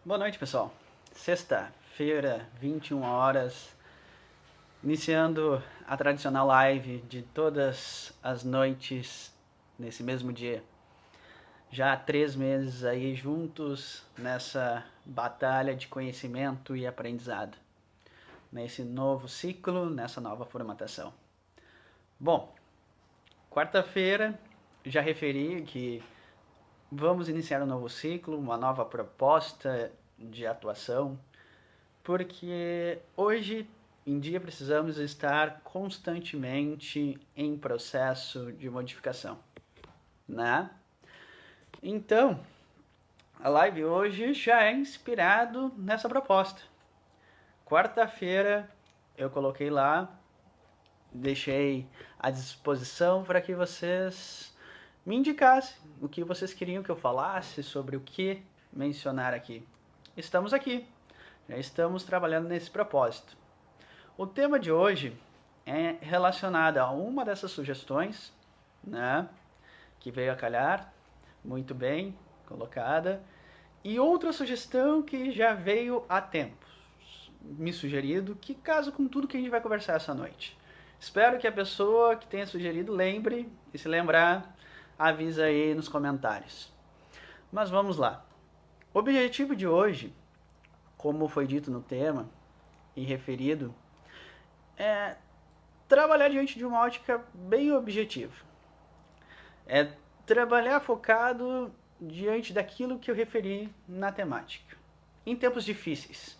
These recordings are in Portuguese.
Boa noite, pessoal. Sexta-feira, 21 horas, iniciando a tradicional live de todas as noites nesse mesmo dia. Já há 3 meses aí juntos nessa batalha de conhecimento e aprendizado, nesse novo ciclo, nessa nova formatação. Bom, quarta-feira já referi que vamos iniciar um novo ciclo, uma nova proposta de atuação, porque hoje em dia precisamos estar constantemente em processo de modificação, né? Então, a live hoje já é inspirado nessa proposta. Quarta-feira eu coloquei lá, deixei à disposição para que vocês me indicassem o que vocês queriam que eu falasse, sobre o que mencionar aqui. Estamos aqui, já estamos trabalhando nesse propósito. O tema de hoje é relacionado a uma dessas sugestões, né, que veio a calhar, muito bem colocada, e outra sugestão que já veio há tempos, me sugerido, que casa com tudo que a gente vai conversar essa noite. Espero que a pessoa que tenha sugerido lembre, e se lembrar, avisa aí nos comentários. Mas vamos lá. O objetivo de hoje, como foi dito no tema e referido, é trabalhar diante de uma ótica bem objetiva. É trabalhar focado diante daquilo que eu referi na temática. Em tempos difíceis,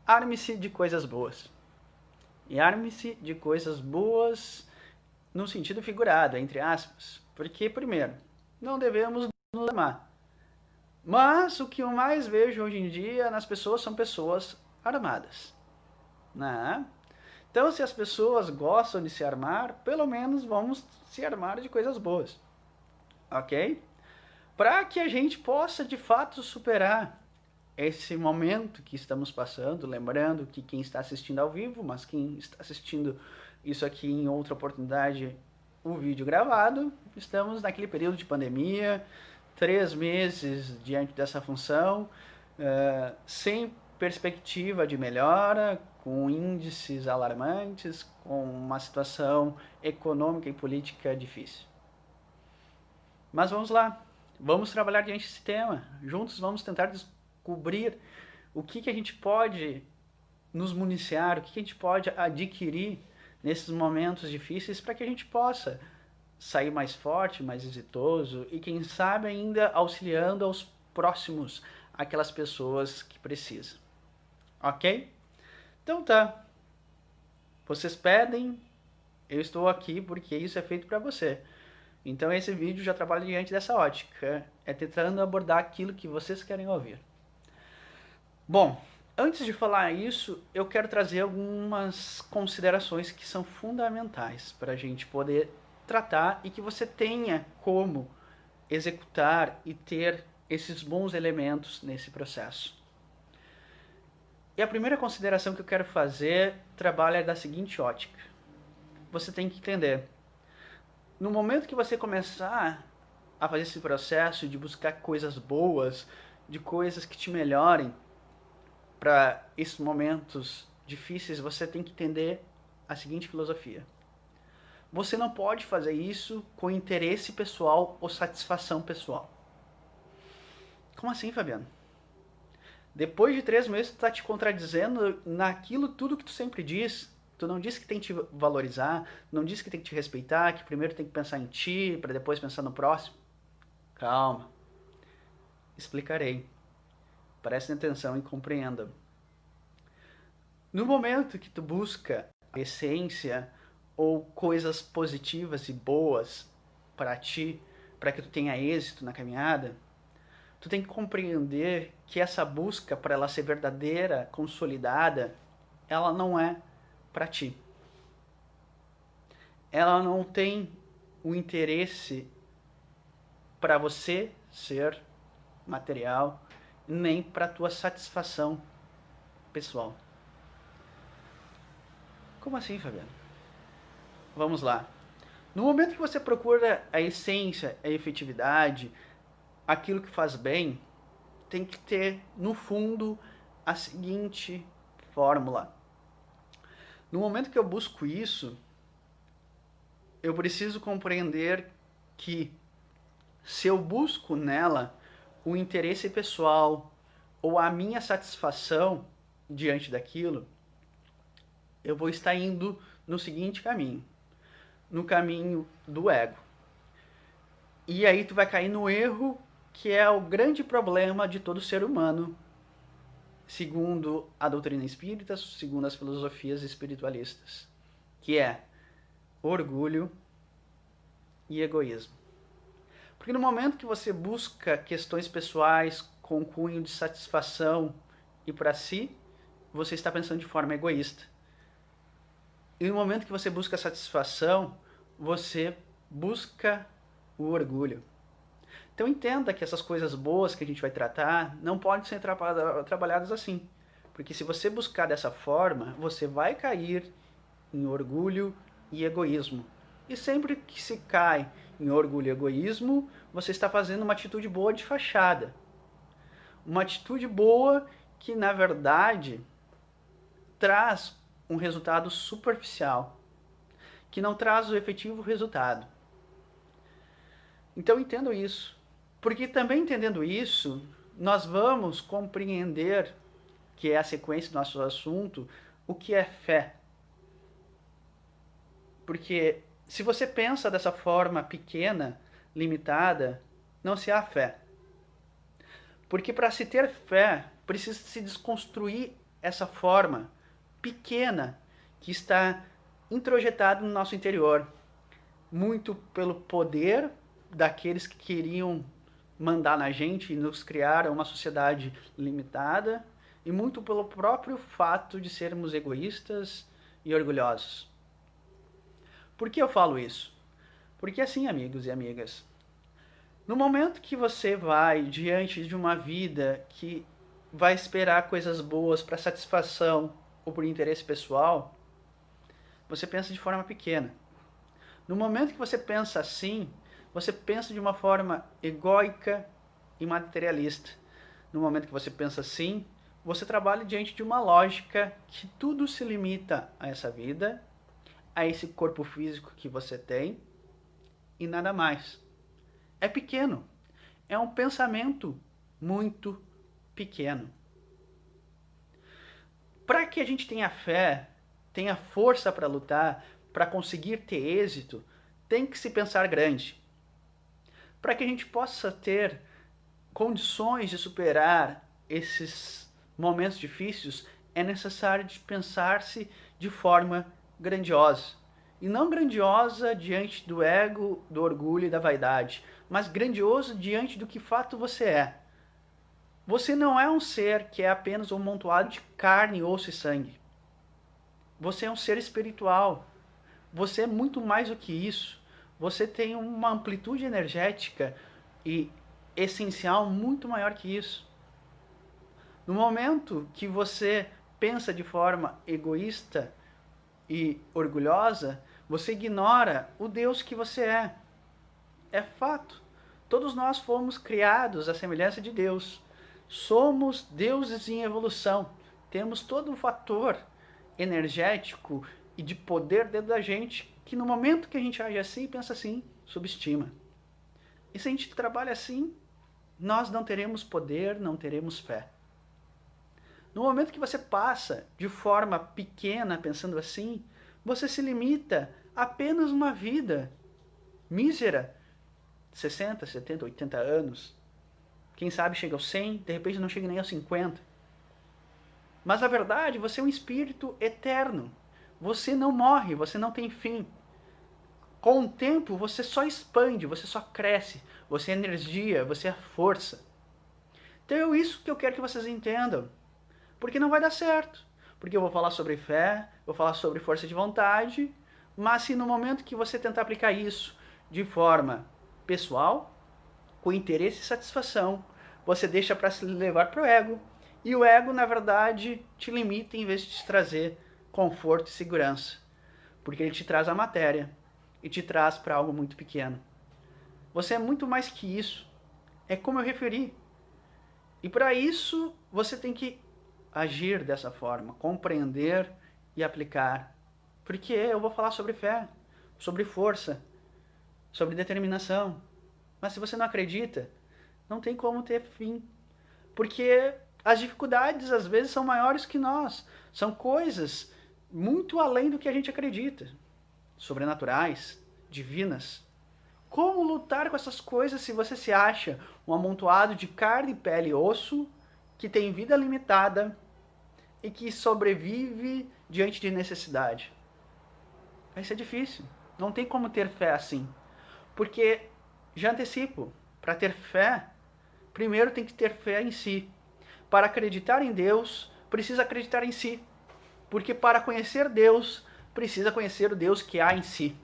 arme-se de coisas boas. E arme-se de coisas boas no sentido figurado, entre aspas. Porque, primeiro, não devemos nos amar. Mas o que eu mais vejo hoje em dia nas pessoas são pessoas armadas, né? Então, se as pessoas gostam de se armar, pelo menos vamos se armar de coisas boas, ok? Para que a gente possa de fato superar esse momento que estamos passando, lembrando que quem está assistindo ao vivo, mas quem está assistindo isso aqui em outra oportunidade, o vídeo gravado, estamos naquele período de pandemia, 3 meses diante dessa função, sem perspectiva de melhora, com índices alarmantes, com uma situação econômica e política difícil. Mas vamos lá, vamos trabalhar diante desse tema. Juntos vamos tentar descobrir o que a gente pode nos municiar, o que a gente pode adquirir nesses momentos difíceis para que a gente possa sair mais forte, mais exitoso e quem sabe ainda auxiliando aos próximos, aquelas pessoas que precisam. Ok? Então tá. Vocês pedem, eu estou aqui porque isso é feito para você. Então esse vídeo já trabalha diante dessa ótica, é tentando abordar aquilo que vocês querem ouvir. Bom, antes de falar isso, eu quero trazer algumas considerações que são fundamentais para a gente poder tratar e que você tenha como executar e ter esses bons elementos nesse processo. E a primeira consideração que eu quero fazer trabalha da seguinte ótica. Você tem que entender, no momento que você começar a fazer esse processo de buscar coisas boas, de coisas que te melhorem, para esses momentos difíceis, você tem que entender a seguinte filosofia. Você não pode fazer isso com interesse pessoal ou satisfação pessoal. Como assim, Fabiano? Depois de 3 meses, tu tá te contradizendo naquilo tudo que tu sempre diz. Tu não disse que tem que te valorizar, não disse que tem que te respeitar, que primeiro tem que pensar em ti, para depois pensar no próximo. Calma. Explicarei. Prestem atenção e compreendam. No momento que tu busca a essência ou coisas positivas e boas para ti, para que tu tenha êxito na caminhada, tu tem que compreender que essa busca, para ela ser verdadeira, consolidada, ela não é para ti. Ela não tem o interesse para você ser material, nem para tua satisfação pessoal. Como assim, Fabiano? Vamos lá. No momento que você procura a essência, a efetividade, aquilo que faz bem, tem que ter, no fundo, a seguinte fórmula. No momento que eu busco isso, eu preciso compreender que se eu busco nela o interesse pessoal ou a minha satisfação diante daquilo, eu vou estar indo no seguinte caminho, no caminho do ego. E aí tu vai cair no erro que é o grande problema de todo ser humano, segundo a doutrina espírita, segundo as filosofias espiritualistas, que é orgulho e egoísmo. Porque no momento que você busca questões pessoais com cunho de satisfação e para si, você está pensando de forma egoísta. E no momento que você busca satisfação, você busca o orgulho. Então entenda que essas coisas boas que a gente vai tratar não podem ser trabalhadas assim. Porque se você buscar dessa forma, você vai cair em orgulho e egoísmo. E sempre que se cai em orgulho e egoísmo, você está fazendo uma atitude boa de fachada. Uma atitude boa que, na verdade, traz um resultado superficial, que não traz o efetivo resultado. Então entendo isso. Porque também entendendo isso, nós vamos compreender, que é a sequência do nosso assunto, o que é fé. Porque se você pensa dessa forma pequena, limitada, não se há fé. Porque para se ter fé, precisa se desconstruir essa forma pequena que está introjetada no nosso interior. Muito pelo poder daqueles que queriam mandar na gente e nos criar uma sociedade limitada, e muito pelo próprio fato de sermos egoístas e orgulhosos. Por que eu falo isso? Porque assim, amigos e amigas, no momento que você vai diante de uma vida que vai esperar coisas boas para satisfação ou por interesse pessoal, você pensa de forma pequena. No momento que você pensa assim, você pensa de uma forma egóica e materialista. No momento que você pensa assim, você trabalha diante de uma lógica que tudo se limita a essa vida, a esse corpo físico que você tem e nada mais. É pequeno. É um pensamento muito pequeno. Para que a gente tenha fé, tenha força para lutar, para conseguir ter êxito, tem que se pensar grande. Para que a gente possa ter condições de superar esses momentos difíceis, é necessário de pensar-se de forma grandiosa. E não grandiosa diante do ego, do orgulho e da vaidade, mas grandioso diante do que fato você é. Você não é um ser que é apenas um amontoado de carne, osso e sangue. Você é um ser espiritual. Você é muito mais do que isso. Você tem uma amplitude energética e essencial muito maior que isso. No momento que você pensa de forma egoísta e orgulhosa, você ignora o Deus que você é. É fato. Todos nós fomos criados à semelhança de Deus. Somos deuses em evolução. Temos todo um fator energético e de poder dentro da gente que no momento que a gente age assim, pensa assim, subestima. E se a gente trabalha assim, nós não teremos poder, não teremos fé. No momento que você passa de forma pequena pensando assim, você se limita a apenas uma vida mísera, 60, 70, 80 anos. Quem sabe chega aos 100, de repente não chega nem aos 50. Mas na verdade, você é um espírito eterno. Você não morre, você não tem fim. Com o tempo, você só expande, você só cresce. Você é energia, você é força. Então é isso que eu quero que vocês entendam. Porque não vai dar certo. Porque eu vou falar sobre fé, vou falar sobre força de vontade, mas se no momento que você tentar aplicar isso de forma pessoal, com interesse e satisfação, você deixa para se levar para o ego. E o ego, na verdade, te limita em vez de te trazer conforto e segurança. Porque ele te traz a matéria e te traz para algo muito pequeno. Você é muito mais que isso. É como eu referi. E para isso, você tem que agir dessa forma, compreender e aplicar. Porque eu vou falar sobre fé, sobre força, sobre determinação. Mas se você não acredita, não tem como ter fim. Porque as dificuldades às vezes são maiores que nós. São coisas muito além do que a gente acredita. Sobrenaturais, divinas. Como lutar com essas coisas se você se acha um amontoado de carne, pele e osso, que tem vida limitada e que sobrevive diante de necessidade? Vai ser difícil. Não tem como ter fé assim. Porque, já antecipo, para ter fé, primeiro tem que ter fé em si. Para acreditar em Deus, precisa acreditar em si. Porque para conhecer Deus, precisa conhecer o Deus que há em si.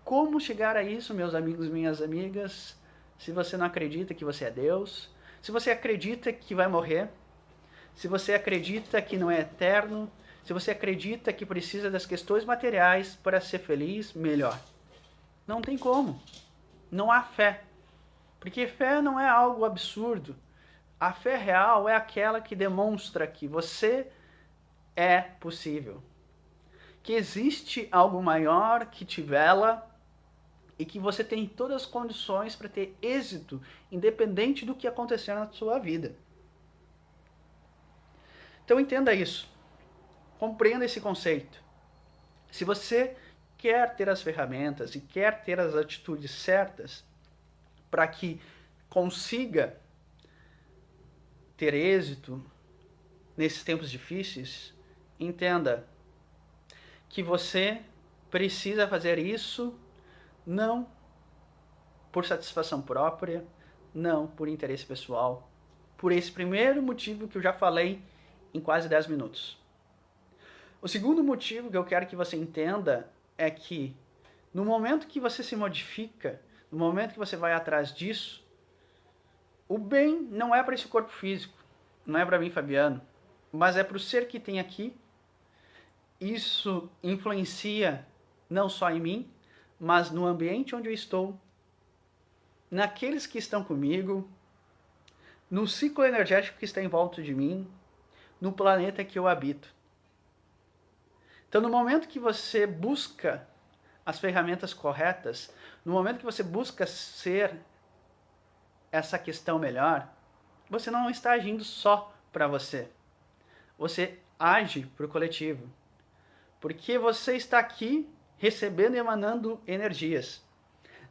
Como chegar a isso, meus amigos e minhas amigas, se você não acredita que você é Deus? Se você acredita que vai morrer? Se você acredita que não é eterno? Se você acredita que precisa das questões materiais para ser feliz, melhor. Não tem como. Não há fé. Porque fé não é algo absurdo. A fé real é aquela que demonstra que você é possível. Que existe algo maior que te vela e que você tem todas as condições para ter êxito, independente do que acontecer na sua vida. Então entenda isso. Compreenda esse conceito. Se você quer ter as ferramentas e quer ter as atitudes certas para que consiga ter êxito nesses tempos difíceis, entenda que você precisa fazer isso não por satisfação própria, não por interesse pessoal, por esse primeiro motivo que eu já falei em quase 10 minutos. O segundo motivo que eu quero que você entenda é que no momento que você se modifica, no momento que você vai atrás disso, o bem não é para esse corpo físico, não é para mim, Fabiano, mas é para o ser que tem aqui. Isso influencia não só em mim, mas no ambiente onde eu estou, naqueles que estão comigo, no ciclo energético que está em volta de mim, no planeta que eu habito. Então, no momento que você busca as ferramentas corretas, no momento que você busca ser essa questão melhor, você não está agindo só para você. Você age para o coletivo. Porque você está aqui recebendo e emanando energias.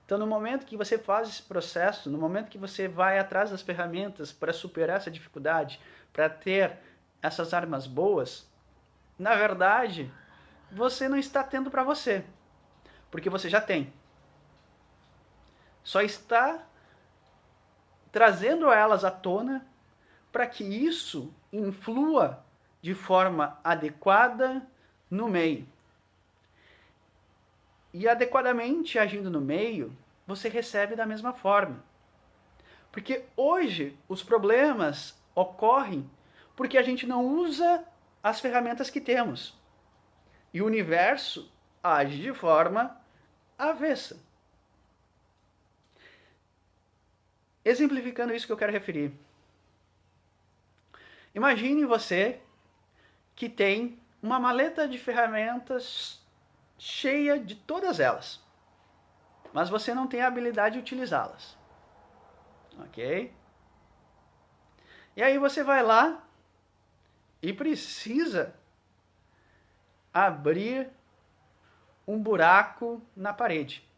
Então, no momento que você faz esse processo, no momento que você vai atrás das ferramentas para superar essa dificuldade, para ter essas armas boas, na verdade, você não está tendo para você, porque você já tem. Só está trazendo elas à tona para que isso influa de forma adequada no meio. E adequadamente agindo no meio, você recebe da mesma forma. Porque hoje os problemas ocorrem porque a gente não usa as ferramentas que temos. E o universo age de forma avessa. Exemplificando isso que eu quero referir. Imagine você que tem uma maleta de ferramentas cheia de todas elas, mas você não tem a habilidade de utilizá-las. Ok? E aí você vai lá e precisa abrir um buraco na parede.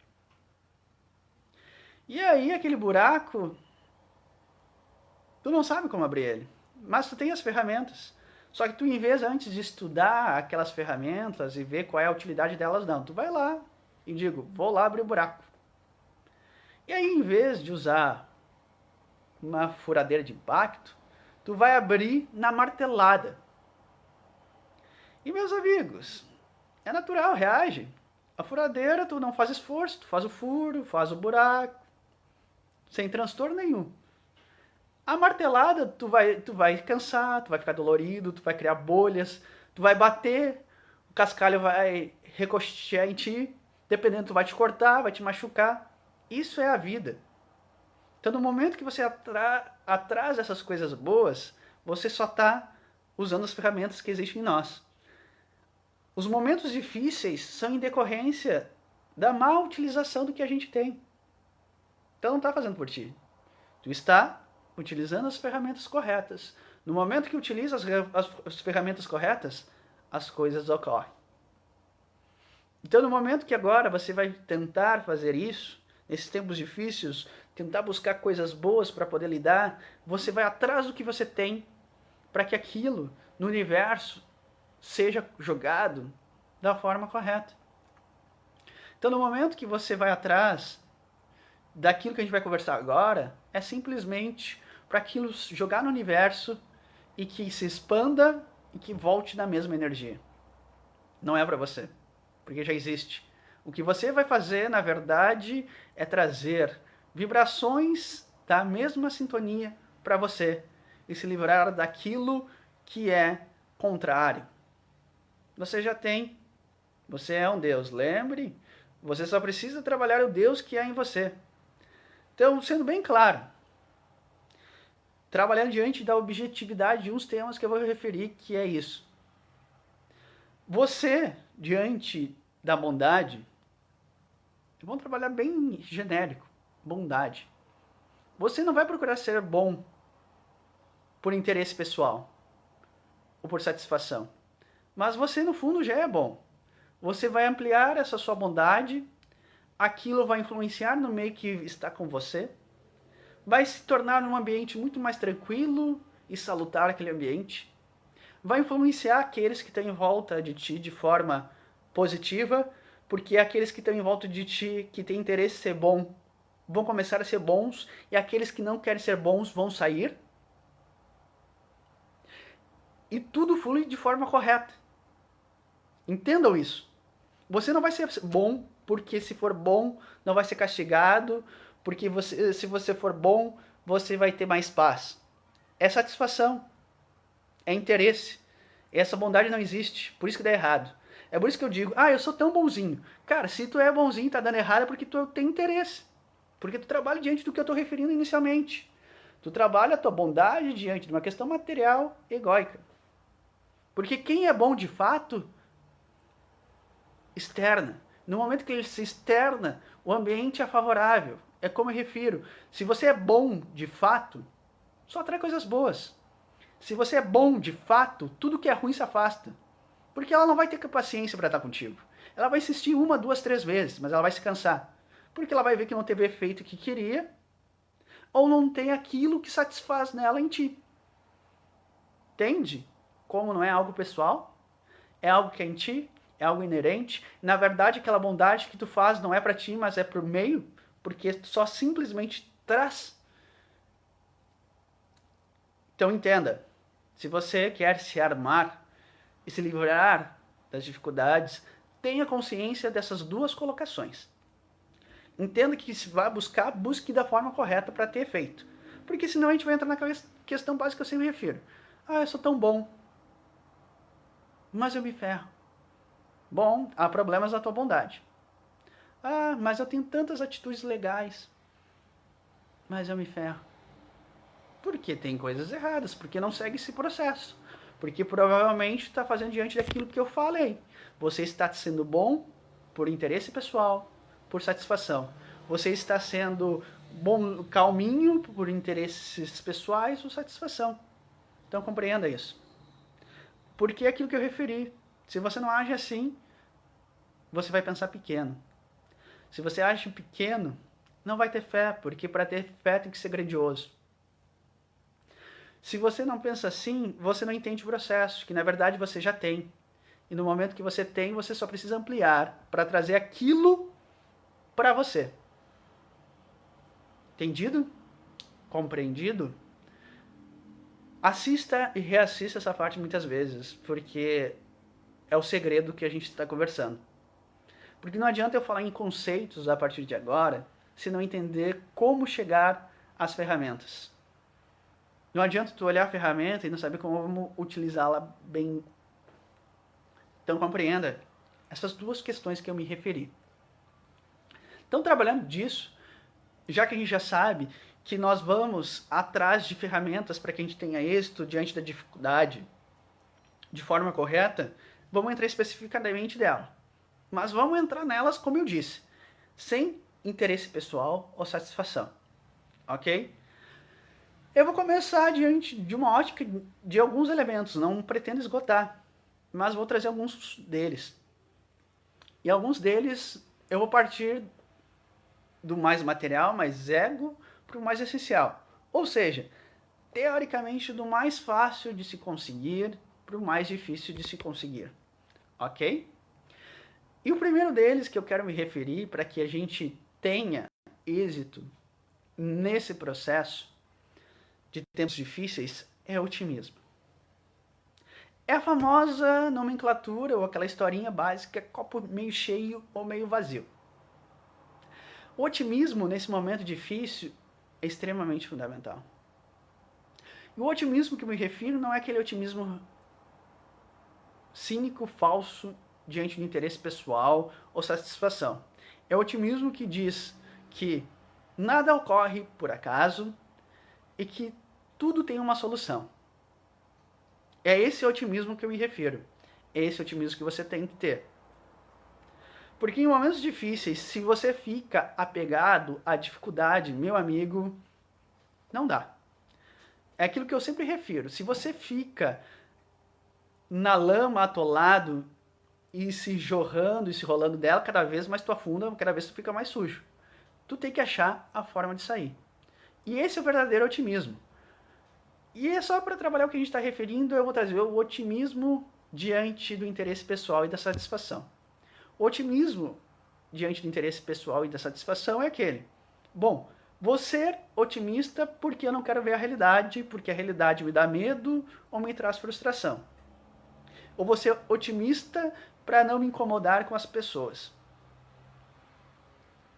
E aí aquele buraco, tu não sabe como abrir ele, mas tu tem as ferramentas. Só que tu, em vez, antes de estudar aquelas ferramentas e ver qual é a utilidade delas, não. Tu vai lá e digo, vou lá abrir o buraco. E aí, em vez de usar uma furadeira de impacto, tu vai abrir na martelada. E, meus amigos, é natural, reage. A furadeira, tu não faz esforço, tu faz o furo, faz o buraco, sem transtorno nenhum. A martelada, tu vai cansar, tu vai ficar dolorido, tu vai criar bolhas, tu vai bater, o cascalho vai ricochetear em ti, dependendo, tu vai te cortar, vai te machucar. Isso é a vida. Então, no momento que você atrás dessas coisas boas, você só está usando as ferramentas que existem em nós. Os momentos difíceis são em decorrência da má utilização do que a gente tem. Então, não está fazendo por ti. Tu está utilizando as ferramentas corretas. No momento que utiliza as ferramentas corretas, as coisas ocorrem. Então, no momento que agora você vai tentar fazer isso, nesses tempos difíceis, tentar buscar coisas boas para poder lidar, você vai atrás do que você tem para que aquilo no universo seja jogado da forma correta. Então, no momento que você vai atrás daquilo que a gente vai conversar agora, é simplesmente para aquilo jogar no universo e que se expanda e que volte na mesma energia. Não é para você, porque já existe. O que você vai fazer, na verdade, é trazer vibrações da mesma sintonia para você e se livrar daquilo que é contrário. Você já tem. Você é um Deus. Lembre, você só precisa trabalhar o Deus que há em você. Então, sendo bem claro, trabalhando diante da objetividade de uns temas que eu vou referir, que é isso. Você, diante da bondade, vamos trabalhar bem genérico, bondade. Você não vai procurar ser bom por interesse pessoal ou por satisfação, mas você no fundo já é bom. Você vai ampliar essa sua bondade, aquilo vai influenciar no meio que está com você, vai se tornar um ambiente muito mais tranquilo e salutar aquele ambiente, vai influenciar aqueles que estão em volta de ti de forma positiva, porque aqueles que estão em volta de ti, que têm interesse em ser bom, vão começar a ser bons, e aqueles que não querem ser bons vão sair. E tudo flui de forma correta. Entendam isso. Você não vai ser bom porque se for bom não vai ser castigado, porque se você for bom você vai ter mais paz. É satisfação, é interesse. Essa bondade não existe, por isso que dá errado. É por isso que eu digo, eu sou tão bonzinho. Cara, se tu é bonzinho e tá dando errado é porque tu tem interesse. Porque tu trabalha diante do que eu estou referindo inicialmente. Tu trabalha a tua bondade diante de uma questão material egóica. Porque quem é bom de fato, externa. No momento que ele se externa, o ambiente é favorável. É como eu refiro. Se você é bom de fato, só atrai coisas boas. Se você é bom de fato, tudo que é ruim se afasta. Porque ela não vai ter paciência para estar contigo. Ela vai insistir 1, 2, 3 vezes, mas ela vai se cansar. Porque ela vai ver que não teve o efeito que queria, ou não tem aquilo que satisfaz nela em ti. Entende? Como não é algo pessoal, é algo que é em ti, é algo inerente. Na verdade, aquela bondade que tu faz não é para ti, mas é pro meio, porque tu só simplesmente traz. Então entenda, se você quer se armar e se livrar das dificuldades, tenha consciência dessas duas colocações. Entenda que se vai buscar, busque da forma correta para ter efeito. Porque senão a gente vai entrar na questão básica que eu sempre refiro. Eu sou tão bom, mas eu me ferro. Bom, há problemas na tua bondade. Mas eu tenho tantas atitudes legais, mas eu me ferro. Porque tem coisas erradas, porque não segue esse processo. Porque provavelmente está fazendo diante daquilo que eu falei. Você está sendo bom por interesse pessoal, por satisfação. Você está sendo bom, calminho por interesses pessoais ou satisfação. Então compreenda isso. Porque é aquilo que eu referi. Se você não age assim, você vai pensar pequeno. Se você age pequeno, não vai ter fé, porque para ter fé tem que ser grandioso. Se você não pensa assim, você não entende o processo, que na verdade você já tem. E no momento que você tem, você só precisa ampliar para trazer aquilo para você. Entendido? Compreendido? Assista e reassista essa parte muitas vezes, porque é o segredo que a gente está conversando. Porque não adianta eu falar em conceitos a partir de agora, se não entender como chegar às ferramentas. Não adianta tu olhar a ferramenta e não saber como utilizá-la bem. Então compreenda essas duas questões que eu me referi. Então, trabalhando disso, já que a gente já sabe que nós vamos atrás de ferramentas para que a gente tenha êxito diante da dificuldade de forma correta, vamos entrar especificamente dela. Mas vamos entrar nelas, como eu disse, sem interesse pessoal ou satisfação, ok? Eu vou começar diante de uma ótica de alguns elementos, não pretendo esgotar, mas vou trazer alguns deles. E alguns deles eu vou partir do mais material, mais ego, para o mais essencial. Ou seja, teoricamente do mais fácil de se conseguir para o mais difícil de se conseguir. Ok? E o primeiro deles que eu quero me referir para que a gente tenha êxito nesse processo de tempos difíceis é o otimismo. É a famosa nomenclatura ou aquela historinha básica, copo meio cheio ou meio vazio. O otimismo nesse momento difícil é extremamente fundamental. E o otimismo que eu me refiro não é aquele otimismo cínico, falso, diante do interesse pessoal ou satisfação. É o otimismo que diz que nada ocorre por acaso e que tudo tem uma solução. É esse otimismo que eu me refiro. É esse otimismo que você tem que ter. Porque em momentos difíceis, se você fica apegado à dificuldade, meu amigo, não dá. É aquilo que eu sempre refiro. Se você fica na lama atolado e se jorrando e se rolando dela, cada vez mais tu afunda, cada vez tu fica mais sujo. Tu tem que achar a forma de sair. E esse é o verdadeiro otimismo. E é só para trabalhar o que a gente está referindo, eu vou trazer o otimismo diante do interesse pessoal e da satisfação. O otimismo diante do interesse pessoal e da satisfação é aquele: bom, vou ser otimista porque eu não quero ver a realidade, porque a realidade me dá medo ou me traz frustração. Ou vou ser otimista para não me incomodar com as pessoas.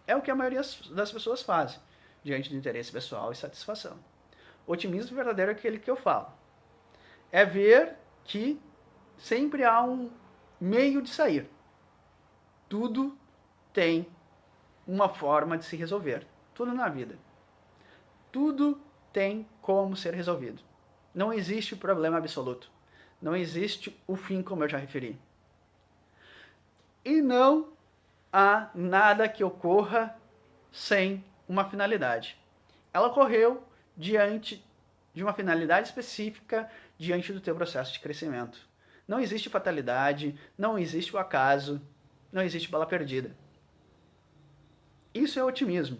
É o que a maioria das pessoas fazem diante do interesse pessoal e satisfação. O otimismo verdadeiro é aquele que eu falo. É ver que sempre há um meio de sair. Tudo tem uma forma de se resolver. Tudo na vida. Tudo tem como ser resolvido. Não existe problema absoluto. Não existe o fim, como eu já referi. E não há nada que ocorra sem uma finalidade. Ela ocorreu diante de uma finalidade específica, diante do teu processo de crescimento. Não existe fatalidade, não existe o acaso, não existe bala perdida. Isso é otimismo.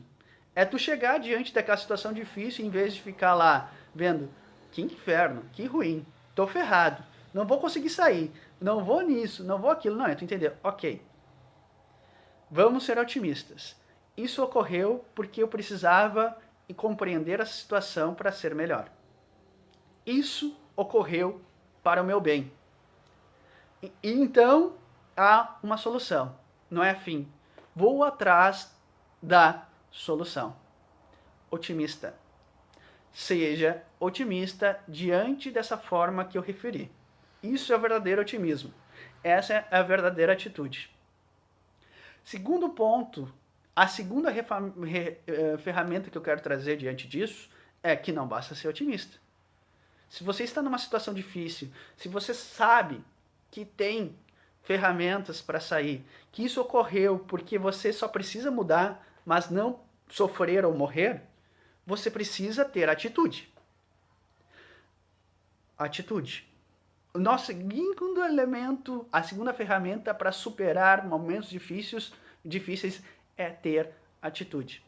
É tu chegar diante daquela situação difícil em vez de ficar lá vendo que inferno, que ruim, tô ferrado, não vou conseguir sair, não vou nisso, não vou aquilo. Não, é tu entender, ok, vamos ser otimistas. Isso ocorreu porque eu precisava compreender a situação para ser melhor. Isso ocorreu para o meu bem. E então há uma solução, não é fim. Vou atrás da solução. Otimista. Seja otimista diante dessa forma que eu referi. Isso é o verdadeiro otimismo. Essa é a verdadeira atitude. Segundo ponto, a segunda ferramenta que eu quero trazer diante disso é que não basta ser otimista. Se você está numa situação difícil, se você sabe que tem ferramentas para sair, que isso ocorreu porque você só precisa mudar, mas não sofrer ou morrer, você precisa ter atitude. Atitude. O nosso segundo elemento, a segunda ferramenta para superar momentos difíceis é ter atitude.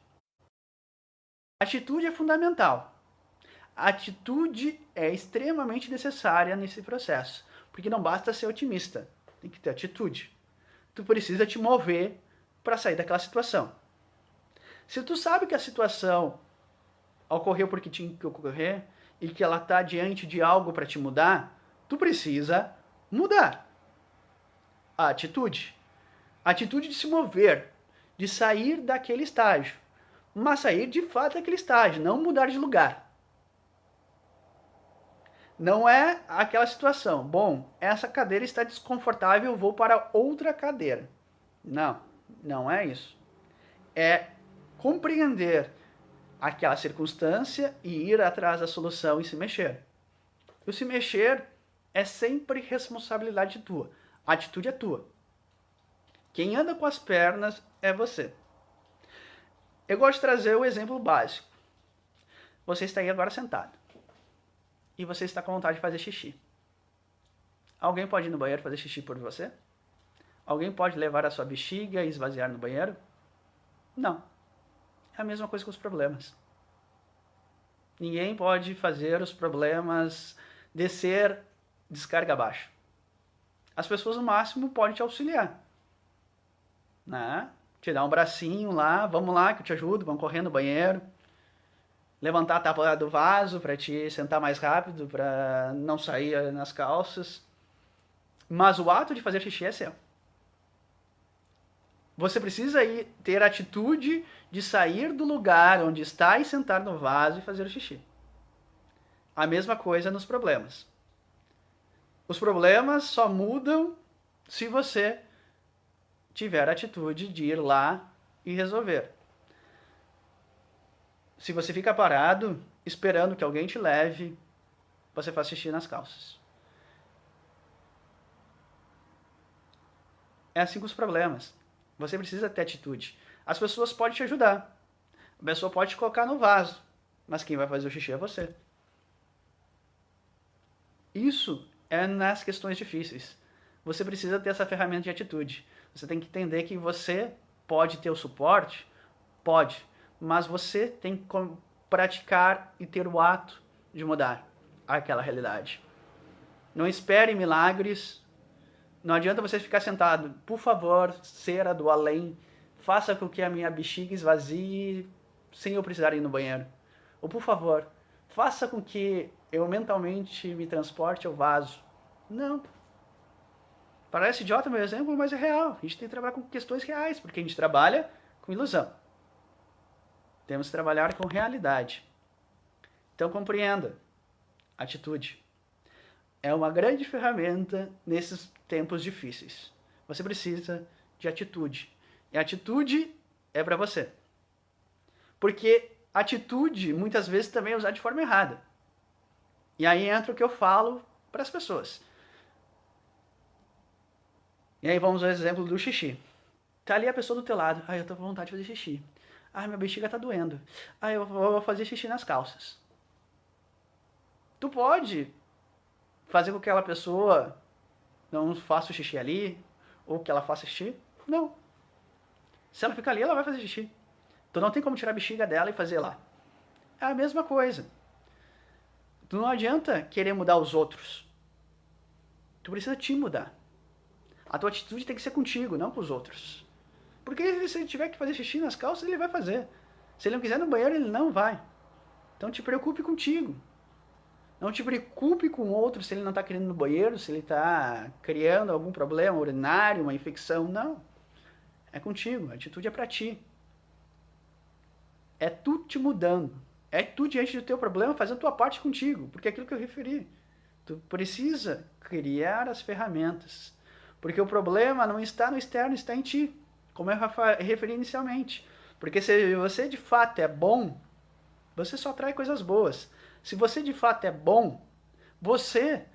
Atitude é fundamental. A atitude é extremamente necessária nesse processo, porque não basta ser otimista, tem que ter atitude. Tu precisa te mover para sair daquela situação. Se tu sabe que a situação ocorreu porque tinha que ocorrer e que ela está diante de algo para te mudar, tu precisa mudar. A atitude. A atitude de se mover, de sair daquele estágio, mas sair de fato daquele estágio, não mudar de lugar. Não é aquela situação, bom, essa cadeira está desconfortável, eu vou para outra cadeira. Não, não é isso. É compreender aquela circunstância e ir atrás da solução e se mexer. O se mexer é sempre responsabilidade tua. A atitude é tua. Quem anda com as pernas é você. Eu gosto de trazer o exemplo básico. Você está aí agora sentado. E você está com vontade de fazer xixi. Alguém pode ir no banheiro fazer xixi por você? Alguém pode levar a sua bexiga e esvaziar no banheiro? Não. É a mesma coisa com os problemas. Ninguém pode fazer os problemas descer descarga abaixo. As pessoas no máximo podem te auxiliar, né? Te dar um bracinho lá, vamos lá que eu te ajudo, vamos correr no banheiro. Levantar a tapa do vaso para te sentar mais rápido, para não sair nas calças. Mas o ato de fazer xixi é seu. Você precisa ter a atitude de sair do lugar onde está e sentar no vaso e fazer o xixi. A mesma coisa nos problemas. Os problemas só mudam se você tiver a atitude de ir lá e resolver. Se você fica parado, esperando que alguém te leve, você faz xixi nas calças. É assim com os problemas. Você precisa ter atitude. As pessoas podem te ajudar. A pessoa pode te colocar no vaso, mas quem vai fazer o xixi é você. Isso é nas questões difíceis. Você precisa ter essa ferramenta de atitude. Você tem que entender que você pode ter o suporte? Pode. Mas você tem que praticar e ter o ato de mudar aquela realidade. Não espere milagres. Não adianta você ficar sentado. Por favor, cera do além, faça com que a minha bexiga esvazie sem eu precisar ir no banheiro. Ou por favor, faça com que eu mentalmente me transporte ao vaso. Não. Parece idiota meu exemplo, mas é real. A gente tem que trabalhar com questões reais, porque a gente trabalha com ilusão. Temos que trabalhar com realidade. Então compreenda. Atitude é uma grande ferramenta nesses tempos difíceis. Você precisa de atitude. E a atitude é para você. Porque atitude, muitas vezes, também é usada de forma errada. E aí entra o que eu falo para as pessoas. E aí vamos ao exemplo do xixi. Tá ali a pessoa do teu lado. Eu tô com vontade de fazer xixi. Minha bexiga tá doendo. Eu vou fazer xixi nas calças. Tu pode fazer com que aquela pessoa não faça o xixi ali, ou que ela faça xixi? Não. Se ela ficar ali, ela vai fazer xixi. Tu não tem como tirar a bexiga dela e fazer lá. É a mesma coisa. Tu não adianta querer mudar os outros. Tu precisa te mudar. A tua atitude tem que ser contigo, não com os outros. Porque se ele tiver que fazer xixi nas calças, ele vai fazer. Se ele não quiser no banheiro, ele não vai. Então te preocupe contigo. Não te preocupe com o outro se ele não está querendo ir no banheiro, se ele está criando algum problema urinário, uma infecção. Não. É contigo. A atitude é para ti. É tu te mudando. É tu diante do teu problema fazendo a tua parte contigo. Porque é aquilo que eu referi. Tu precisa criar as ferramentas. Porque o problema não está no externo, está em ti. Como eu referi inicialmente. Porque se você de fato é bom, você só atrai coisas boas. Se você de fato é bom, você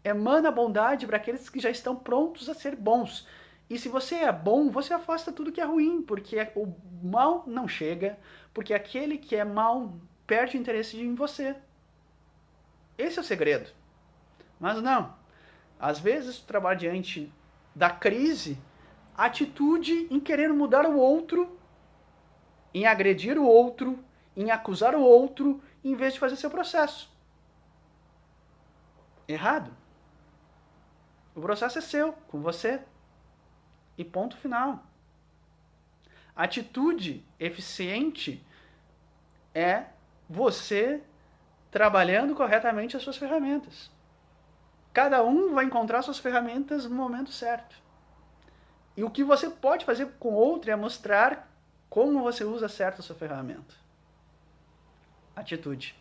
emana bondade para aqueles que já estão prontos a ser bons. E se você é bom, você afasta tudo que é ruim, porque o mal não chega, porque aquele que é mal perde o interesse em você. Esse é o segredo. Mas não. Às vezes tu trabalha diante da crise, atitude em querer mudar o outro, em agredir o outro, em acusar o outro, em vez de fazer seu processo. Errado. O processo é seu, com você. E ponto final. Atitude eficiente é você trabalhando corretamente as suas ferramentas. Cada um vai encontrar suas ferramentas no momento certo. E o que você pode fazer com o outro é mostrar como você usa certo a sua ferramenta. Atitude.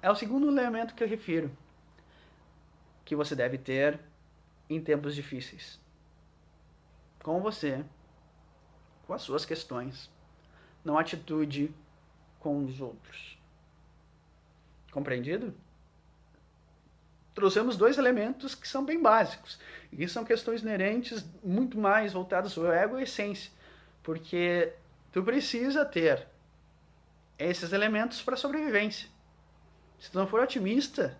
É o segundo elemento que eu refiro, que você deve ter em tempos difíceis. Com você, com as suas questões. Não atitude com os outros. Compreendido? Trouxemos dois elementos que são bem básicos. E são questões inerentes muito mais voltadas ao ego e à essência. Porque tu precisa ter esses elementos para sobrevivência. Se tu não for otimista,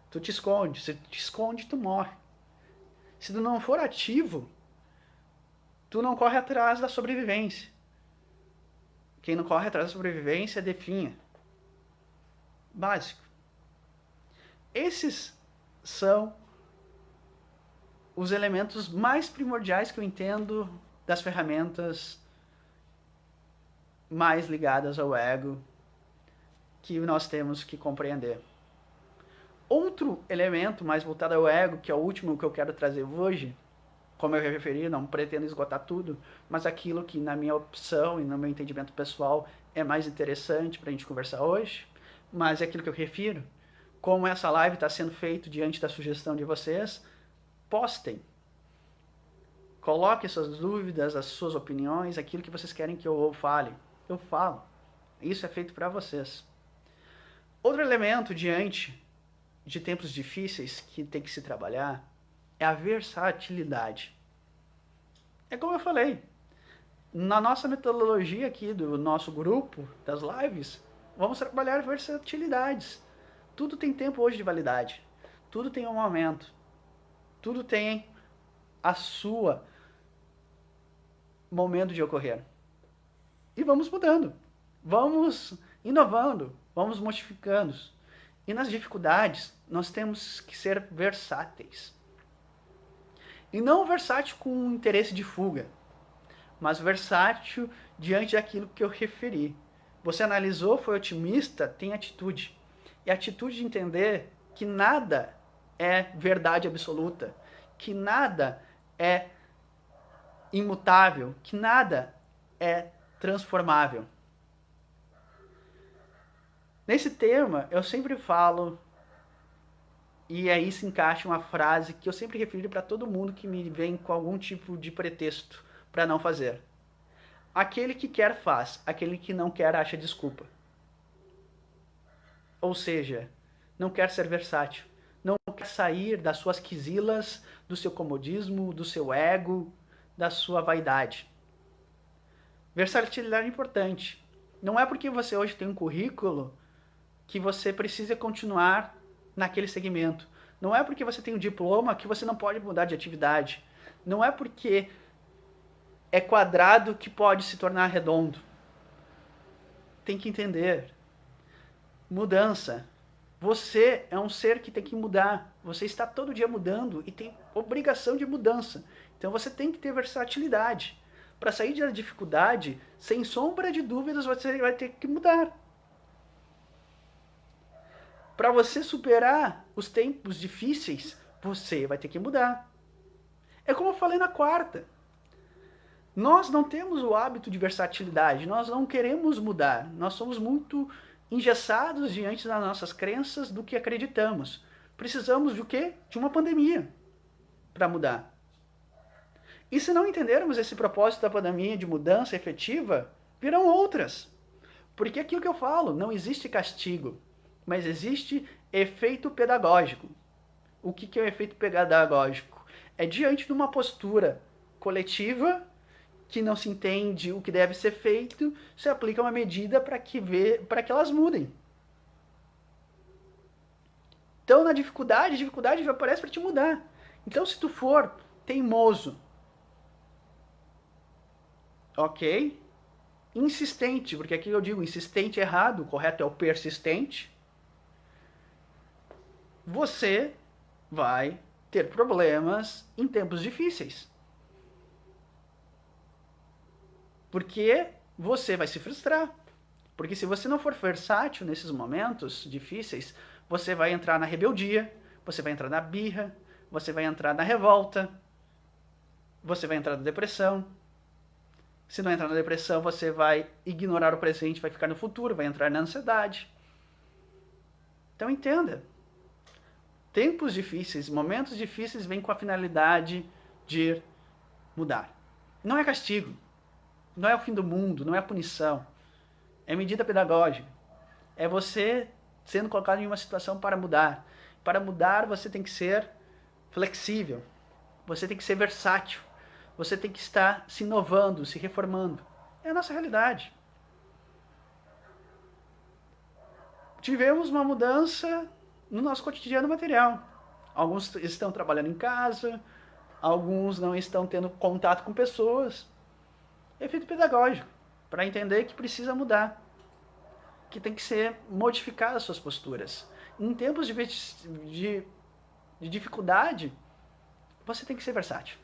tu te esconde. Se tu te esconde, tu morre. Se tu não for ativo, tu não corre atrás da sobrevivência. Quem não corre atrás da sobrevivência definha. Básico. Esses são os elementos mais primordiais que eu entendo das ferramentas mais ligadas ao ego que nós temos que compreender. Outro elemento mais voltado ao ego, que é o último que eu quero trazer hoje, como eu me referi, não pretendo esgotar tudo, mas aquilo que na minha opção e no meu entendimento pessoal é mais interessante para a gente conversar hoje, mas é aquilo que eu refiro. Como essa live está sendo feita diante da sugestão de vocês, postem. Coloquem suas dúvidas, as suas opiniões, aquilo que vocês querem que eu fale. Eu falo. Isso é feito para vocês. Outro elemento diante de tempos difíceis que tem que se trabalhar é a versatilidade. É como eu falei, na nossa metodologia aqui do nosso grupo, das lives, vamos trabalhar versatilidades. Tudo tem tempo hoje de validade. Tudo tem um momento. Tudo tem a sua momento de ocorrer. E vamos mudando. Vamos inovando. Vamos modificando. E nas dificuldades, nós temos que ser versáteis. E não versátil com interesse de fuga, mas versátil diante daquilo que eu referi. Você analisou, foi otimista, tem atitude. E a atitude de entender que nada é verdade absoluta, que nada é imutável, que nada é transformável. Nesse tema, eu sempre falo, e aí se encaixa uma frase que eu sempre refiro para todo mundo que me vem com algum tipo de pretexto para não fazer. Aquele que quer faz, aquele que não quer acha desculpa. Ou seja, não quer ser versátil, não quer sair das suas quisilas, do seu comodismo, do seu ego, da sua vaidade. Versatilidade é importante. Não é porque você hoje tem um currículo que você precisa continuar naquele segmento. Não é porque você tem um diploma que você não pode mudar de atividade. Não é porque é quadrado que pode se tornar redondo. Tem que entender. Mudança. Você é um ser que tem que mudar. Você está todo dia mudando e tem obrigação de mudança. Então você tem que ter versatilidade. Para sair da dificuldade, sem sombra de dúvidas, você vai ter que mudar. Para você superar os tempos difíceis, você vai ter que mudar. É como eu falei na quarta. Nós não temos o hábito de versatilidade, nós não queremos mudar. Nós somos muito engessados diante das nossas crenças do que acreditamos. Precisamos de o quê? De uma pandemia para mudar. E se não entendermos esse propósito da pandemia de mudança efetiva, virão outras. Porque aquilo que eu falo, não existe castigo, mas existe efeito pedagógico. O que é o efeito pedagógico? É diante de uma postura coletiva que não se entende o que deve ser feito, se aplica uma medida para que elas mudem. Então, na dificuldade, a dificuldade aparece para te mudar. Então, se tu for teimoso, ok? Insistente, porque aqui eu digo insistente errado, o correto é o persistente. Você vai ter problemas em tempos difíceis. Porque você vai se frustrar. Porque se você não for versátil nesses momentos difíceis, você vai entrar na rebeldia, você vai entrar na birra, você vai entrar na revolta, você vai entrar na depressão. Se não entrar na depressão, você vai ignorar o presente, vai ficar no futuro, vai entrar na ansiedade. Então entenda. Tempos difíceis, momentos difíceis vêm com a finalidade de mudar. Não é castigo. Não é o fim do mundo, não é a punição. É medida pedagógica. É você sendo colocado em uma situação para mudar. Para mudar, você tem que ser flexível. Você tem que ser versátil. Você tem que estar se inovando, se reformando. É a nossa realidade. Tivemos uma mudança no nosso cotidiano material. Alguns estão trabalhando em casa, alguns não estão tendo contato com pessoas. Efeito pedagógico, para entender que precisa mudar, que tem que ser modificar as suas posturas. Em tempos de dificuldade, você tem que ser versátil.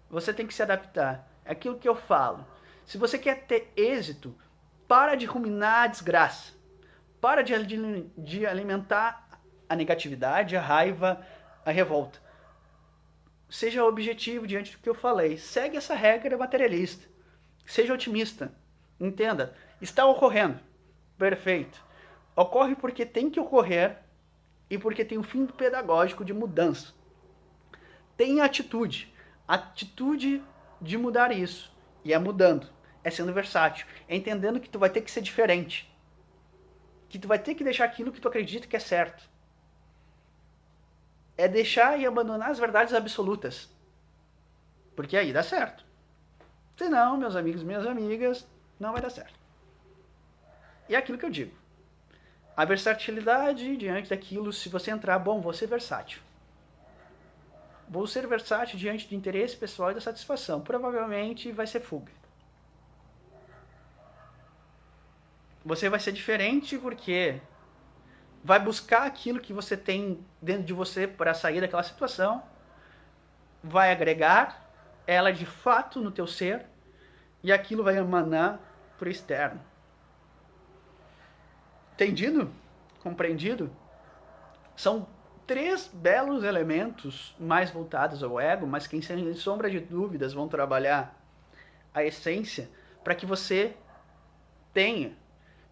Você tem que se adaptar. É aquilo que eu falo. Se você quer ter êxito, para de ruminar a desgraça. Para de alimentar a negatividade, a raiva, a revolta. Seja objetivo diante do que eu falei. Segue essa regra materialista. Seja otimista. Entenda, está ocorrendo. Perfeito. Ocorre porque tem que ocorrer e porque tem um fim pedagógico de mudança. Tenha atitude. Atitude de mudar isso. E é mudando. É sendo versátil. É entendendo que tu vai ter que ser diferente. Que tu vai ter que deixar aquilo que tu acredita que é certo. É deixar e abandonar as verdades absolutas. Porque aí dá certo. Senão, meus amigos e minhas amigas, não vai dar certo. E é aquilo que eu digo. A versatilidade diante daquilo, se você entrar, bom, vou ser versátil. Vou ser versátil diante do interesse pessoal e da satisfação. Provavelmente vai ser fuga. Você vai ser diferente porque vai buscar aquilo que você tem dentro de você para sair daquela situação, vai agregar ela de fato no teu ser e aquilo vai emanar para o externo. Entendido? Compreendido? São 3 belos elementos mais voltados ao ego, mas que sem sombra de dúvidas vão trabalhar a essência para que você tenha.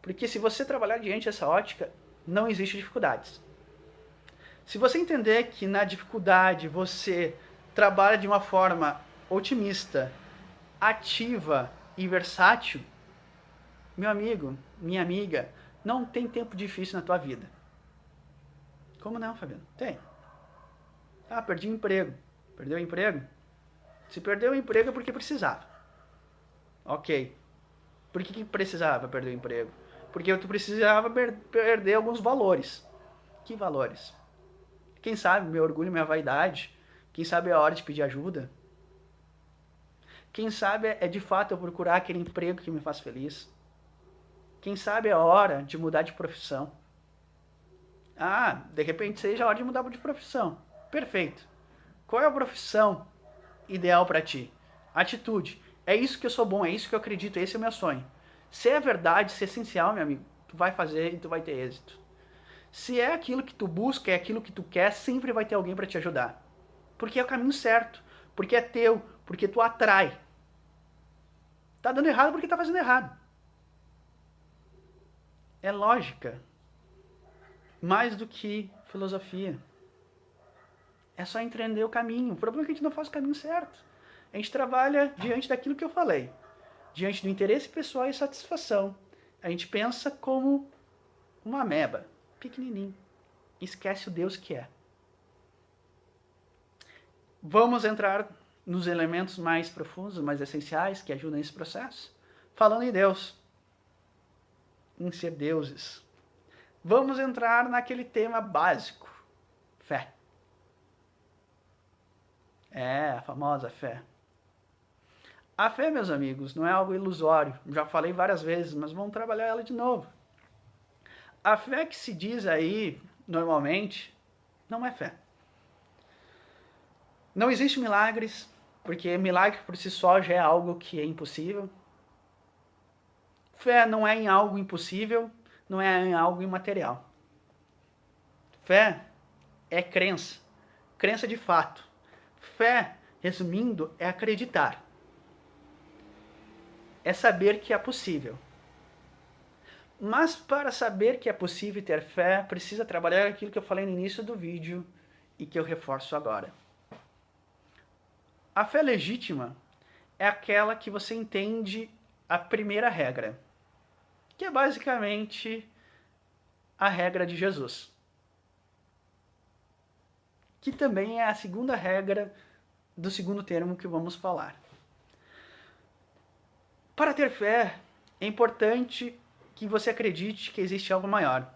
Porque se você trabalhar diante dessa ótica, não existe dificuldades. Se você entender que na dificuldade você trabalha de uma forma otimista, ativa e versátil, meu amigo, minha amiga, não tem tempo difícil na tua vida. Como não, Fabiano? Tem. Ah, perdi o emprego. Perdeu o emprego? Se perdeu o emprego é porque precisava. Ok. Por que precisava perder o emprego? Porque tu precisava perder alguns valores. Que valores? Quem sabe meu orgulho, minha vaidade? Quem sabe é a hora de pedir ajuda? Quem sabe é de fato eu procurar aquele emprego que me faz feliz? Quem sabe é a hora de mudar de profissão? Ah, de repente seja a hora de mudar de profissão. Perfeito. Qual é a profissão ideal para ti? Atitude. É isso que eu sou bom, é isso que eu acredito, esse é o meu sonho. Se é verdade, se é essencial, meu amigo, tu vai fazer e tu vai ter êxito. Se é aquilo que tu busca, é aquilo que tu quer, sempre vai ter alguém para te ajudar. Porque é o caminho certo, porque é teu, porque tu atrai. Tá dando errado porque tá fazendo errado. É lógica. Mais do que filosofia. É só entender o caminho. O problema é que a gente não faz o caminho certo. A gente trabalha diante daquilo que eu falei. Diante do interesse pessoal e satisfação. A gente pensa como uma ameba. Pequenininho. Esquece o Deus que é. Vamos entrar nos elementos mais profundos, mais essenciais, que ajudam nesse processo. Falando em Deus. Em ser deuses. Vamos entrar naquele tema básico. Fé. É, a famosa fé. A fé, meus amigos, não é algo ilusório. Já falei várias vezes, mas vamos trabalhar ela de novo. A fé que se diz aí, normalmente, não é fé. Não existe milagres, porque milagre por si só já é algo que é impossível. Fé não é em algo impossível, não é em algo imaterial. Fé é crença, crença de fato. Fé, resumindo, é acreditar. É saber que é possível. Mas para saber que é possível ter fé, precisa trabalhar aquilo que eu falei no início do vídeo e que eu reforço agora. A fé legítima é aquela que você entende a primeira regra. que é basicamente a regra de Jesus, que também é a segunda regra do segundo termo que vamos falar. Para ter fé, é importante que você acredite que existe algo maior,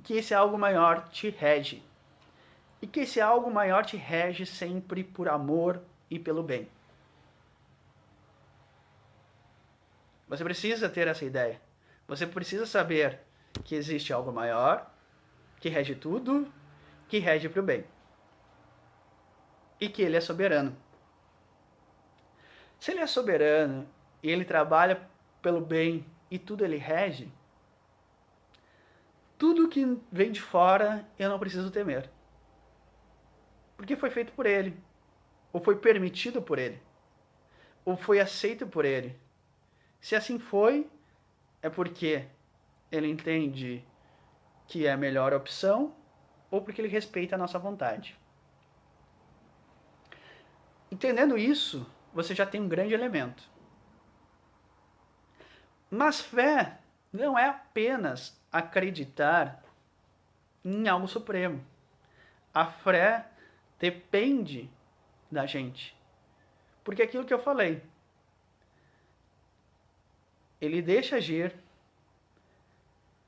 que esse algo maior te rege, e que esse algo maior te rege sempre por amor e pelo bem. Você precisa ter essa ideia. Você precisa saber que existe algo maior, que rege tudo, que rege para o bem. E que ele é soberano. Se ele é soberano e ele trabalha pelo bem e tudo ele rege, tudo que vem de fora eu não preciso temer. Porque foi feito por ele, ou foi permitido por ele, ou foi aceito por ele. Se assim foi, é porque ele entende que é a melhor opção ou porque ele respeita a nossa vontade. Entendendo isso, você já tem um grande elemento. Mas fé não é apenas acreditar em algo supremo. A fé depende da gente. Porque é aquilo que eu falei, ele deixa agir,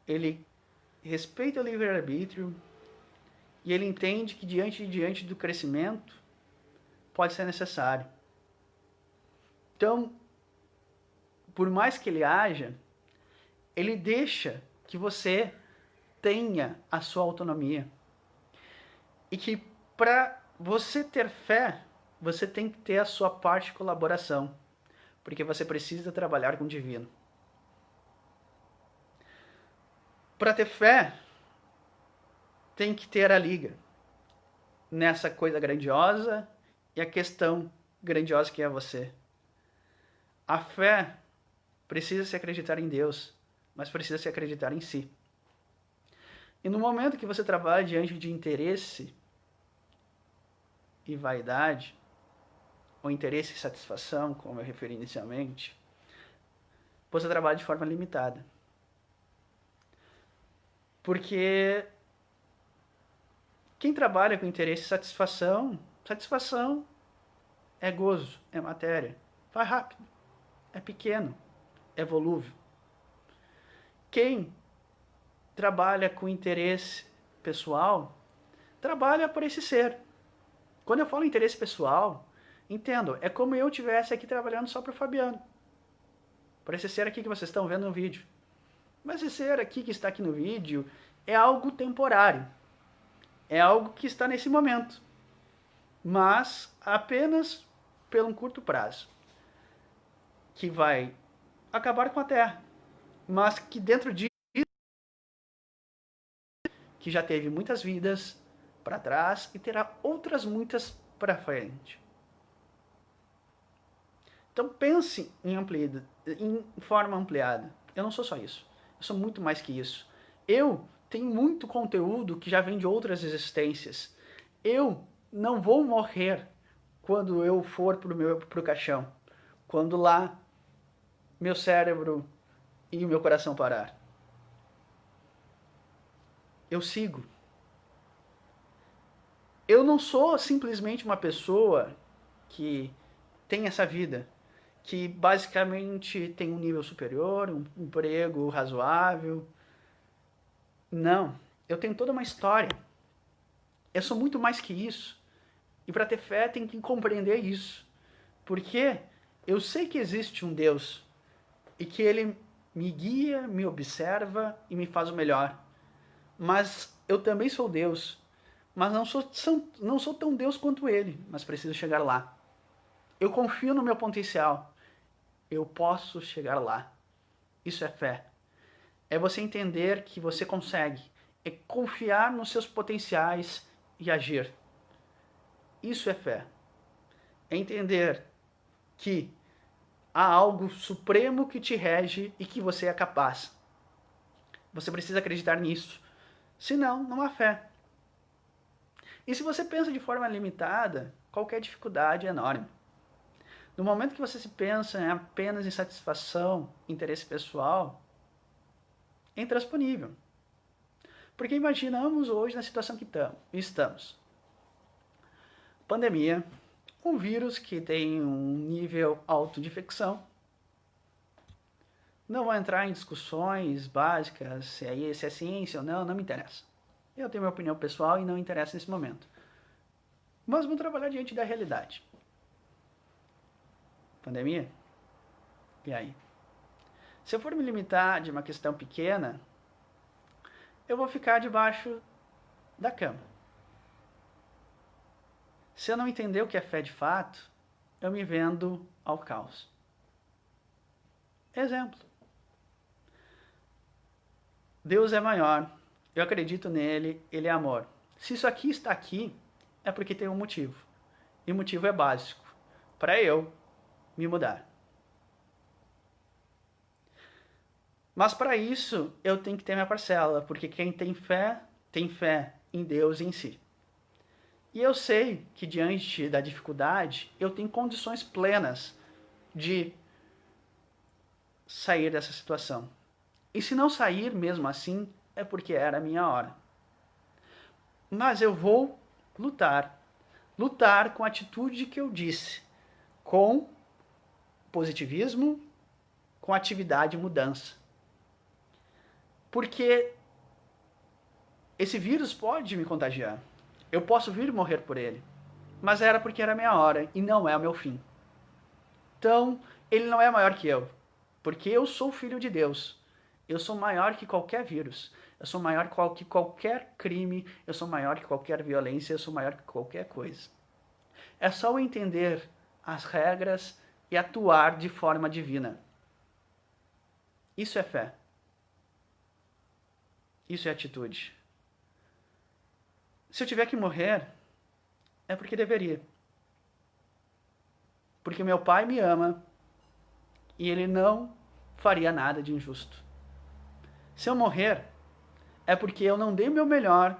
ele respeita o livre-arbítrio e ele entende que diante do crescimento pode ser necessário. Então, por mais que ele haja, ele deixa que você tenha a sua autonomia. E que para você ter fé, você tem que ter a sua parte de colaboração. Porque você precisa trabalhar com o divino. Para ter fé, tem que ter a liga nessa coisa grandiosa e a questão grandiosa que é você. A fé precisa se acreditar em Deus, mas precisa se acreditar em si. E no momento que você trabalha diante de interesse e vaidade, ou interesse e satisfação, como eu referi inicialmente, você trabalha de forma limitada. Porque quem trabalha com interesse e satisfação, satisfação é gozo, é matéria, vai rápido, é pequeno, é volúvel. Quem trabalha com interesse pessoal, trabalha por esse ser. Quando eu falo interesse pessoal, entendo, é como eu estivesse aqui trabalhando só para o Fabiano. Para esse ser aqui que vocês estão vendo no vídeo. Mas esse ser aqui que está aqui no vídeo é algo temporário. É algo que está nesse momento. Mas apenas por um curto prazo. Que vai acabar com a Terra. Mas que dentro disso, que já teve muitas vidas para trás e terá outras muitas para frente. Então pense em forma ampliada. Eu não sou só isso. Eu sou muito mais que isso. Eu tenho muito conteúdo que já vem de outras existências. Eu não vou morrer quando eu for pro caixão. Quando lá meu cérebro e o meu coração parar. Eu sigo. Eu não sou simplesmente uma pessoa que tem essa vida, que basicamente tem um nível superior, um emprego razoável. Não, eu tenho toda uma história. Eu sou muito mais que isso. E para ter fé tem que compreender isso. Porque eu sei que existe um Deus e que ele me guia, me observa e me faz o melhor. Mas eu também sou Deus. Mas não sou tão Deus quanto ele, mas preciso chegar lá. Eu confio no meu potencial. Eu posso chegar lá. Isso é fé. É você entender que você consegue. É confiar nos seus potenciais e agir. Isso é fé. É entender que há algo supremo que te rege e que você é capaz. Você precisa acreditar nisso. Senão, não há fé. E se você pensa de forma limitada, qualquer dificuldade é enorme. No momento que você se pensa apenas em satisfação, interesse pessoal, é intransponível. Porque imaginamos hoje na situação que estamos. Pandemia, um vírus que tem um nível alto de infecção. Não vou entrar em discussões básicas, se é ciência ou não, não me interessa. Eu tenho minha opinião pessoal e não interessa nesse momento. Mas vamos trabalhar diante da realidade. Pandemia? E aí? Se eu for me limitar de uma questão pequena, eu vou ficar debaixo da cama. Se eu não entender o que é fé de fato, eu me vendo ao caos. Exemplo. Deus é maior, eu acredito nele, ele é amor. Se isso aqui está aqui, é porque tem um motivo. E o motivo é básico, para eu me mudar. Mas para isso, eu tenho que ter minha parcela, porque quem tem fé em Deus e em si. E eu sei que diante da dificuldade, eu tenho condições plenas de sair dessa situação. E se não sair mesmo assim, é porque era a minha hora. Mas eu vou lutar. Lutar com a atitude que eu disse. Com positivismo, com atividade e mudança. Porque esse vírus pode me contagiar. Eu posso vir morrer por ele. Mas era porque era a minha hora e não é o meu fim. Então, ele não é maior que eu. Porque eu sou filho de Deus. Eu sou maior que qualquer vírus. Eu sou maior que qualquer crime. Eu sou maior que qualquer violência. Eu sou maior que qualquer coisa. É só eu entender as regras e atuar de forma divina. Isso é fé. Isso é atitude. Se eu tiver que morrer, é porque deveria. Porque meu pai me ama e ele não faria nada de injusto. Se eu morrer, é porque eu não dei o meu melhor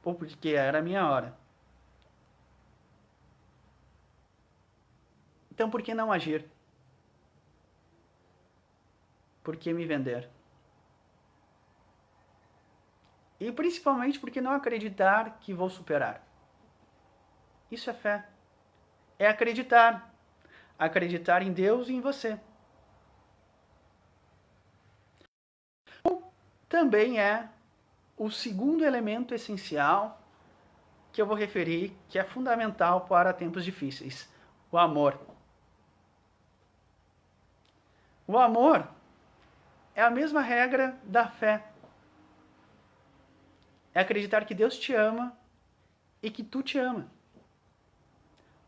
ou porque era a minha hora. Então por que não agir? Por que me vender? E principalmente por que não acreditar que vou superar? Isso é fé. É acreditar. Acreditar em Deus e em você. Também é o segundo elemento essencial que eu vou referir, que é fundamental para tempos difíceis: o amor. O amor é a mesma regra da fé. É acreditar que Deus te ama e que tu te ama.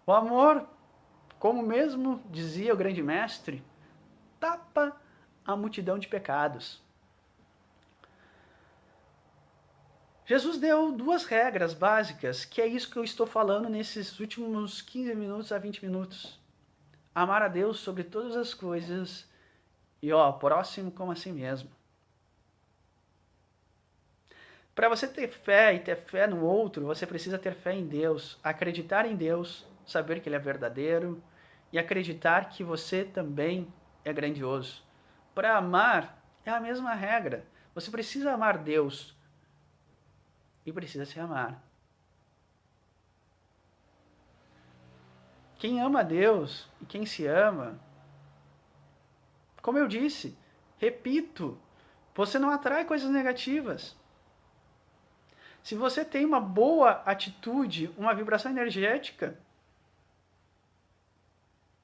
O amor, como mesmo dizia o grande mestre, tapa a multidão de pecados. Jesus deu duas regras básicas, que é isso que eu estou falando nesses últimos 15 minutos a 20 minutos. Amar a Deus sobre todas as coisas e próximo como a si mesmo. Para você ter fé e ter fé no outro, você precisa ter fé em Deus, acreditar em Deus, saber que Ele é verdadeiro e acreditar que você também é grandioso. Para amar, é a mesma regra. Você precisa amar Deus e precisa se amar. Quem ama Deus e quem se ama, como eu disse, repito, você não atrai coisas negativas. Se você tem uma boa atitude, uma vibração energética,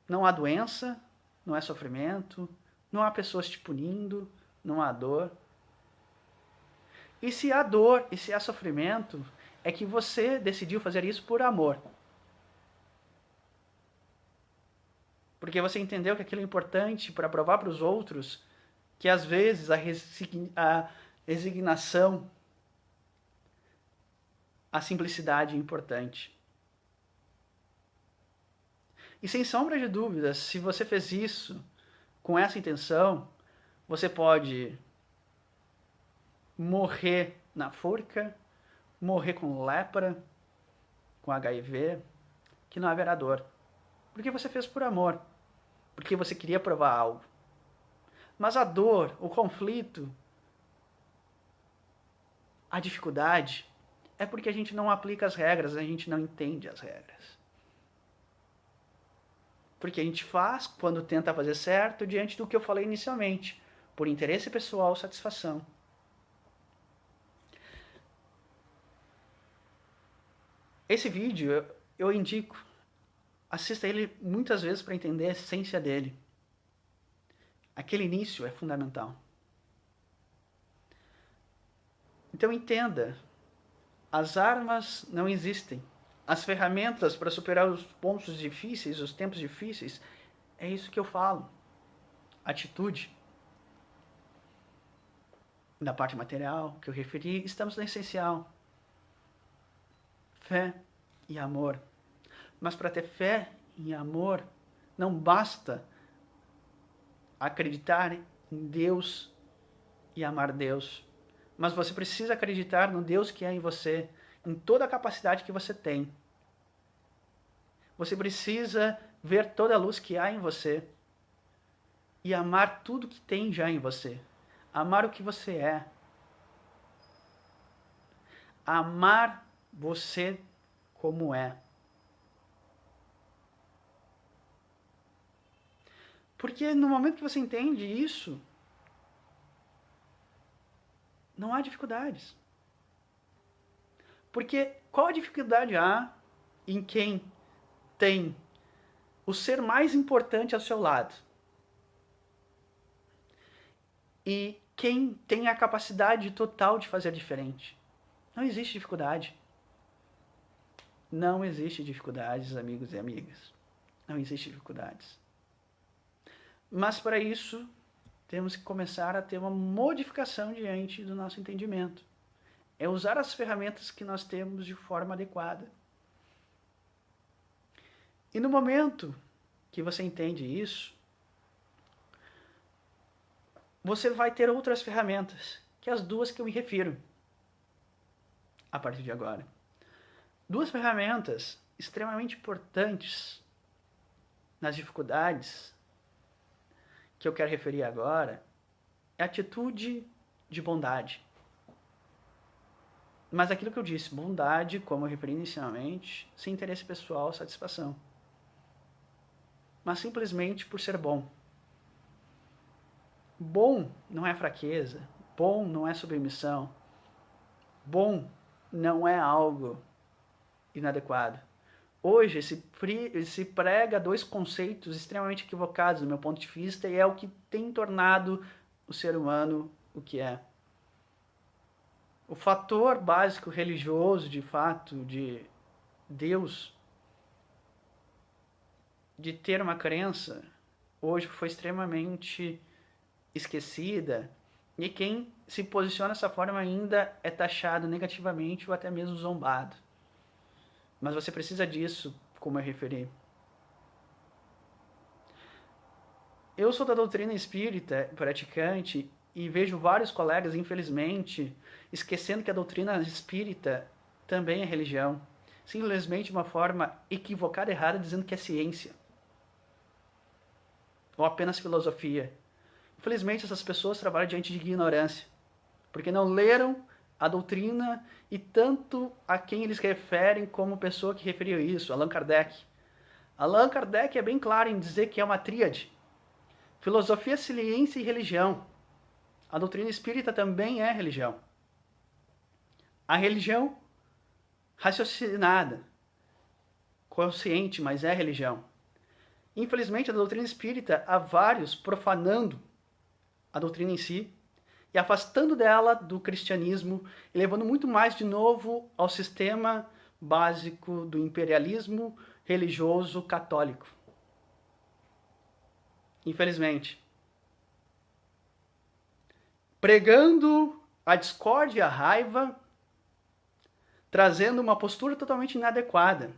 não há doença, não há sofrimento, não há pessoas te punindo, não há dor. E se há dor e se há sofrimento, é que você decidiu fazer isso por amor. Porque você entendeu que aquilo é importante para provar para os outros que às vezes a resignação, a simplicidade é importante. E sem sombra de dúvidas, se você fez isso com essa intenção, você pode morrer na forca, morrer com lepra, com HIV, que não haverá dor. Porque você fez por amor, porque você queria provar algo. Mas a dor, o conflito, A dificuldade é porque a gente não aplica as regras, a gente não entende as regras. Porque a gente faz quando tenta fazer certo diante do que eu falei inicialmente, por interesse pessoal, satisfação. Esse vídeo eu indico, assista ele muitas vezes para entender a essência dele. Aquele início é fundamental. Então entenda, as armas não existem. As ferramentas para superar os pontos difíceis, os tempos difíceis, é isso que eu falo. Atitude. Na parte material que eu referi, estamos no essencial. Fé e amor. Mas para ter fé e amor, não basta acreditar em Deus e amar Deus. Mas você precisa acreditar no Deus que é em você, em toda a capacidade que você tem. Você precisa ver toda a luz que há em você e amar tudo que tem já em você. Amar o que você é. Amar você como é. Porque no momento que você entende isso, não há dificuldades. Porque qual a dificuldade há em quem tem o ser mais importante ao seu lado? E quem tem a capacidade total de fazer diferente? Não existe dificuldade. Não existe dificuldades, amigos e amigas. Não existe dificuldades. Mas para isso, temos que começar a ter uma modificação diante do nosso entendimento. É usar as ferramentas que nós temos de forma adequada. E no momento que você entende isso, você vai ter outras ferramentas, que é as duas que eu me refiro a partir de agora. Duas ferramentas extremamente importantes nas dificuldades que eu quero referir agora é a atitude de bondade. Mas aquilo que eu disse, bondade, como eu referi inicialmente, sem interesse pessoal, satisfação. Mas simplesmente por ser bom. Bom não é fraqueza, bom não é submissão, bom não é algo inadequado. Hoje se prega dois conceitos extremamente equivocados do meu ponto de vista e é o que tem tornado o ser humano o que é. O fator básico religioso, de fato, de Deus, de ter uma crença, hoje foi extremamente esquecida, e quem se posiciona dessa forma ainda é taxado negativamente ou até mesmo zombado. Mas você precisa disso, como eu referi. Eu sou da doutrina espírita, praticante, e vejo vários colegas, infelizmente, esquecendo que a doutrina espírita também é religião. Simplesmente de uma forma equivocada, errada, dizendo que é ciência. Ou apenas filosofia. Infelizmente, essas pessoas trabalham diante de ignorância, porque não leram a doutrina e tanto a quem eles referem como pessoa que referiu isso, Allan Kardec. Allan Kardec é bem claro em dizer que é uma tríade: filosofia, ciência e religião. A doutrina espírita também é religião. A religião raciocinada, consciente, mas é religião. Infelizmente, a doutrina espírita há vários profanando a doutrina em si e afastando dela do cristianismo e levando muito mais de novo ao sistema básico do imperialismo religioso católico. Infelizmente. Pregando a discórdia e a raiva, trazendo uma postura totalmente inadequada,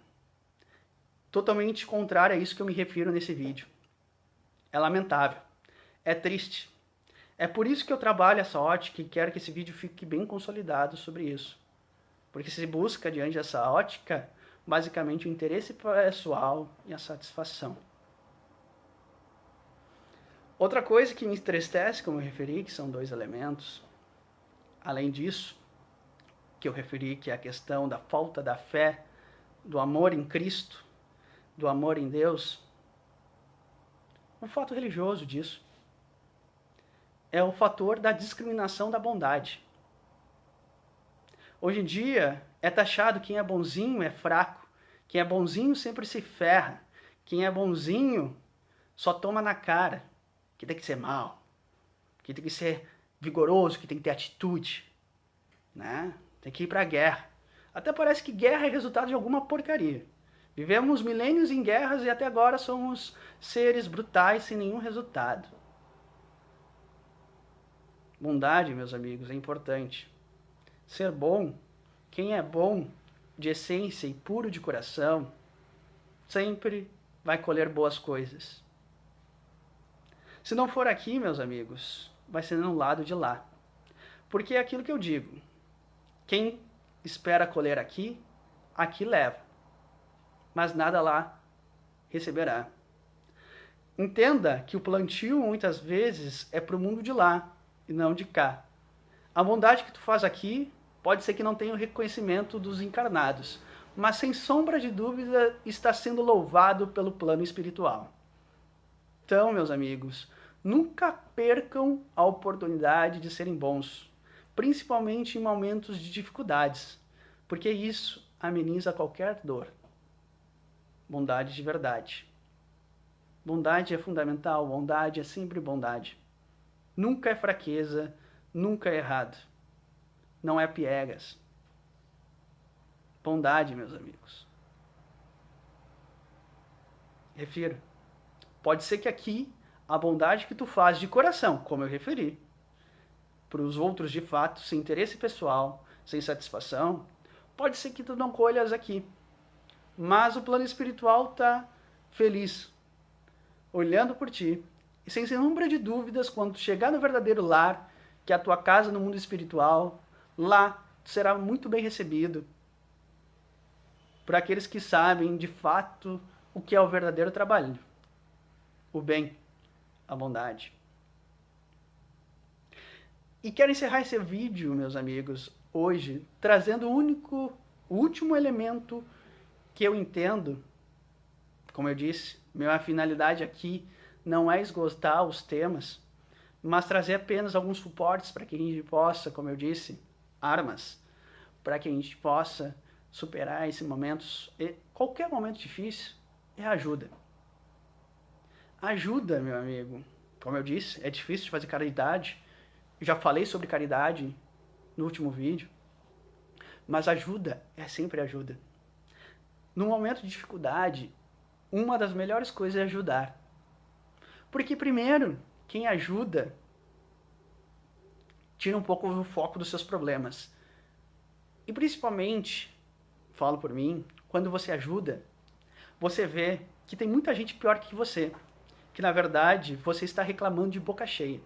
totalmente contrária a isso que eu me refiro nesse vídeo. É lamentável, é triste. É por isso que eu trabalho essa ótica e quero que esse vídeo fique bem consolidado sobre isso. Porque se busca, diante dessa ótica, basicamente o interesse pessoal e a satisfação. Outra coisa que me entristece, como eu referi, que são dois elementos, além disso, que eu referi, que é a questão da falta da fé, do amor em Cristo, do amor em Deus, um fato religioso disso é o fator da discriminação da bondade. Hoje em dia é taxado quem é bonzinho é fraco, quem é bonzinho sempre se ferra, quem é bonzinho só toma na cara, que tem que ser mal, que tem que ser vigoroso, que tem que ter atitude, né? Tem que ir pra guerra. Até parece que guerra é resultado de alguma porcaria. Vivemos milênios em guerras e até agora somos seres brutais sem nenhum resultado. Bondade, meus amigos, é importante. Ser bom, quem é bom de essência e puro de coração, sempre vai colher boas coisas. Se não for aqui, meus amigos, vai ser no lado de lá. Porque é aquilo que eu digo. Quem espera colher aqui, aqui leva. Mas nada lá receberá. Entenda que o plantio muitas vezes é para o mundo de lá e não de cá. A bondade que tu faz aqui pode ser que não tenha o reconhecimento dos encarnados, mas sem sombra de dúvida está sendo louvado pelo plano espiritual. Então, meus amigos, nunca percam a oportunidade de serem bons, principalmente em momentos de dificuldades, porque isso ameniza qualquer dor. Bondade de verdade. Bondade é fundamental, bondade é sempre bondade. Nunca é fraqueza, nunca é errado. Não é piegas. Bondade, meus amigos. Refiro. Pode ser que aqui a bondade que tu faz de coração, como eu referi, para os outros de fato, sem interesse pessoal, sem satisfação, pode ser que tu não colhas aqui. Mas o plano espiritual está feliz, olhando por ti, e sem sombra de dúvidas, quando tu chegar no verdadeiro lar, que é a tua casa no mundo espiritual, lá tu será muito bem recebido por aqueles que sabem de fato o que é o verdadeiro trabalho, o bem, a bondade. E quero encerrar esse vídeo, meus amigos, hoje, trazendo o último elemento que eu entendo. Como eu disse, minha finalidade aqui não é esgotar os temas, mas trazer apenas alguns suportes para que a gente possa, como eu disse, armas, para que a gente possa superar esses momentos, qualquer momento difícil, é ajuda. Ajuda, meu amigo, como eu disse, é difícil de fazer caridade, já falei sobre caridade no último vídeo, mas ajuda é sempre ajuda. No momento de dificuldade, uma das melhores coisas é ajudar. Porque, primeiro, quem ajuda tira um pouco o foco dos seus problemas. E, principalmente, falo por mim, quando você ajuda, você vê que tem muita gente pior que você. Que, na verdade, você está reclamando de boca cheia.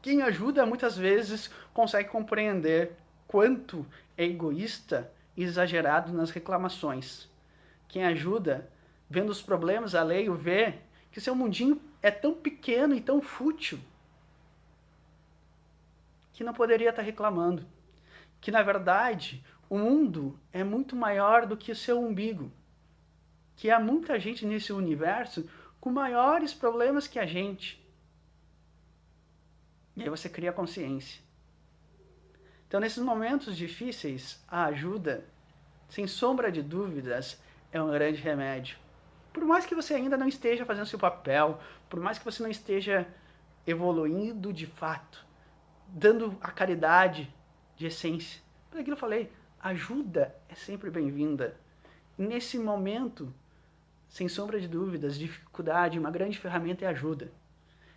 Quem ajuda, muitas vezes, consegue compreender quanto é egoísta e exagerado nas reclamações. Quem ajuda, vendo os problemas alheio, vê que seu mundinho é tão pequeno e tão fútil que não poderia estar reclamando. Que, na verdade, o mundo é muito maior do que o seu umbigo. Que há muita gente nesse universo com maiores problemas que a gente. E aí você cria consciência. Então, nesses momentos difíceis, a ajuda, sem sombra de dúvidas, é um grande remédio. Por mais que você ainda não esteja fazendo seu papel, por mais que você não esteja evoluindo de fato, dando a caridade de essência. Por aquilo que eu falei, ajuda é sempre bem-vinda. Nesse momento, sem sombra de dúvidas, dificuldade, uma grande ferramenta é ajuda.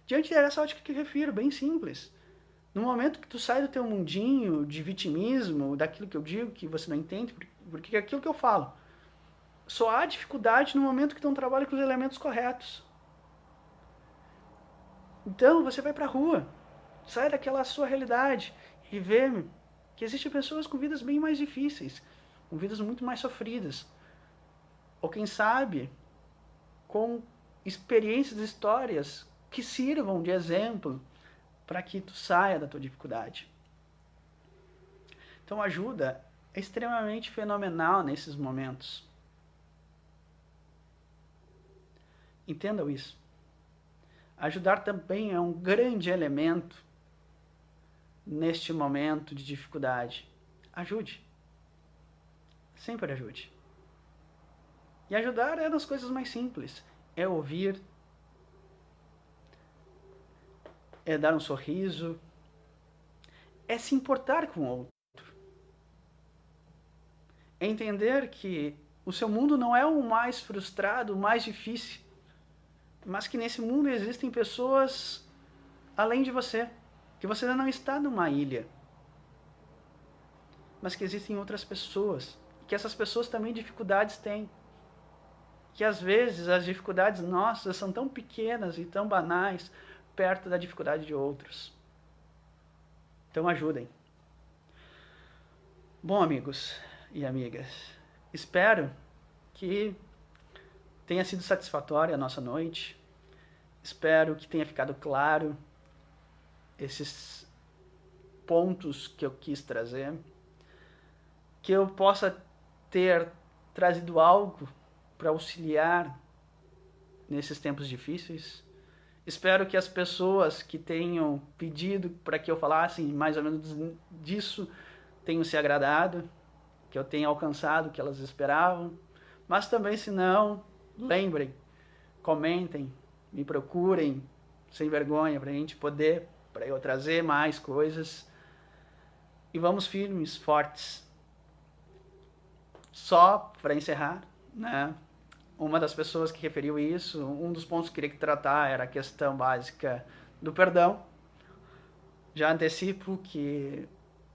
Diante dessa ótica que eu refiro, bem simples. No momento que tu sai do teu mundinho de vitimismo, daquilo que eu digo que você não entende, porque é aquilo que eu falo. Só há dificuldade no momento que tu não trabalha com os elementos corretos. Então, você vai pra rua, sai daquela sua realidade e vê que existem pessoas com vidas bem mais difíceis, com vidas muito mais sofridas. Ou quem sabe, com experiências, histórias que sirvam de exemplo para que tu saia da tua dificuldade. Então ajuda é extremamente fenomenal nesses momentos. Entendam isso. Ajudar também é um grande elemento neste momento de dificuldade. Ajude. Sempre ajude. E ajudar é das coisas mais simples. É ouvir, é dar um sorriso, é se importar com o outro. É entender que o seu mundo não é o mais frustrado, o mais difícil, mas que nesse mundo existem pessoas além de você, que você não está numa ilha, mas que existem outras pessoas, que essas pessoas também dificuldades têm, que às vezes as dificuldades nossas são tão pequenas e tão banais perto da dificuldade de outros. Então ajudem. Bom, amigos e amigas, espero que tenha sido satisfatória a nossa noite. Espero que tenha ficado claro esses pontos que eu quis trazer. Que eu possa ter trazido algo para auxiliar nesses tempos difíceis. Espero que as pessoas que tenham pedido para que eu falasse mais ou menos disso tenham se agradado, que eu tenha alcançado o que elas esperavam. Mas também, se não, lembrem, comentem, me procurem sem vergonha para a gente poder, para eu trazer mais coisas. E vamos firmes, fortes. Só para encerrar, né? Uma das pessoas que referiu isso, um dos pontos que queria tratar era a questão básica do perdão. Já antecipo que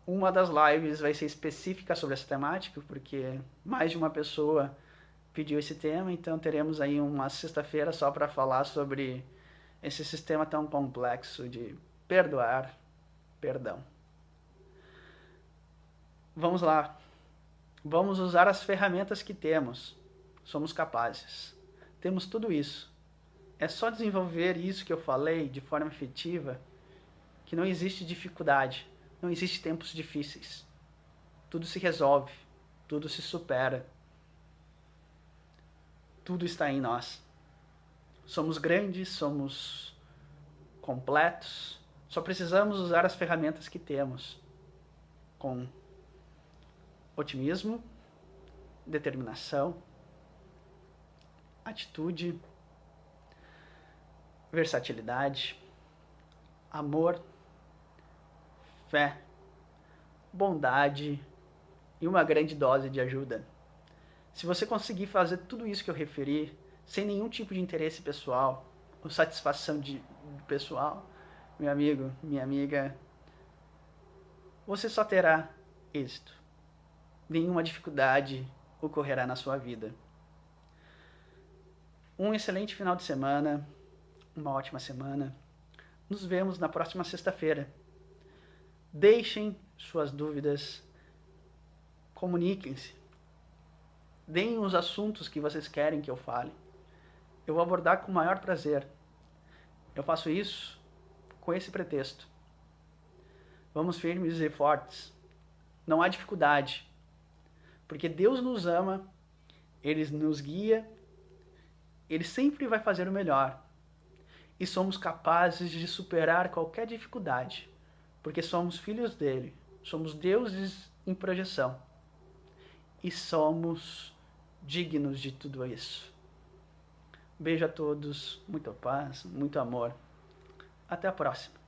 uma das lives vai ser específica sobre essa temática, porque mais de uma pessoa pediu esse tema, então teremos aí uma sexta-feira só para falar sobre esse sistema tão complexo de perdoar, perdão. Vamos lá. Vamos usar as ferramentas que temos. Somos capazes. Temos tudo isso. É só desenvolver isso que eu falei de forma efetiva, que não existe dificuldade, não existe tempos difíceis. Tudo se resolve, tudo se supera. Tudo está em nós. Somos grandes, somos completos, só precisamos usar as ferramentas que temos com otimismo, determinação, atitude, versatilidade, amor, fé, bondade e uma grande dose de ajuda. Se você conseguir fazer tudo isso que eu referi, sem nenhum tipo de interesse pessoal ou satisfação pessoal, meu amigo, minha amiga, você só terá êxito. Nenhuma dificuldade ocorrerá na sua vida. Um excelente final de semana, uma ótima semana. Nos vemos na próxima sexta-feira. Deixem suas dúvidas, comuniquem-se, deem os assuntos que vocês querem que eu fale. Eu vou abordar com o maior prazer. Eu faço isso com esse pretexto. Vamos firmes e fortes. Não há dificuldade, porque Deus nos ama, Ele nos guia, Ele sempre vai fazer o melhor. E somos capazes de superar qualquer dificuldade, porque somos filhos dele, somos deuses em projeção. E somos dignos de tudo isso. Beijo a todos, muita paz, muito amor. Até a próxima.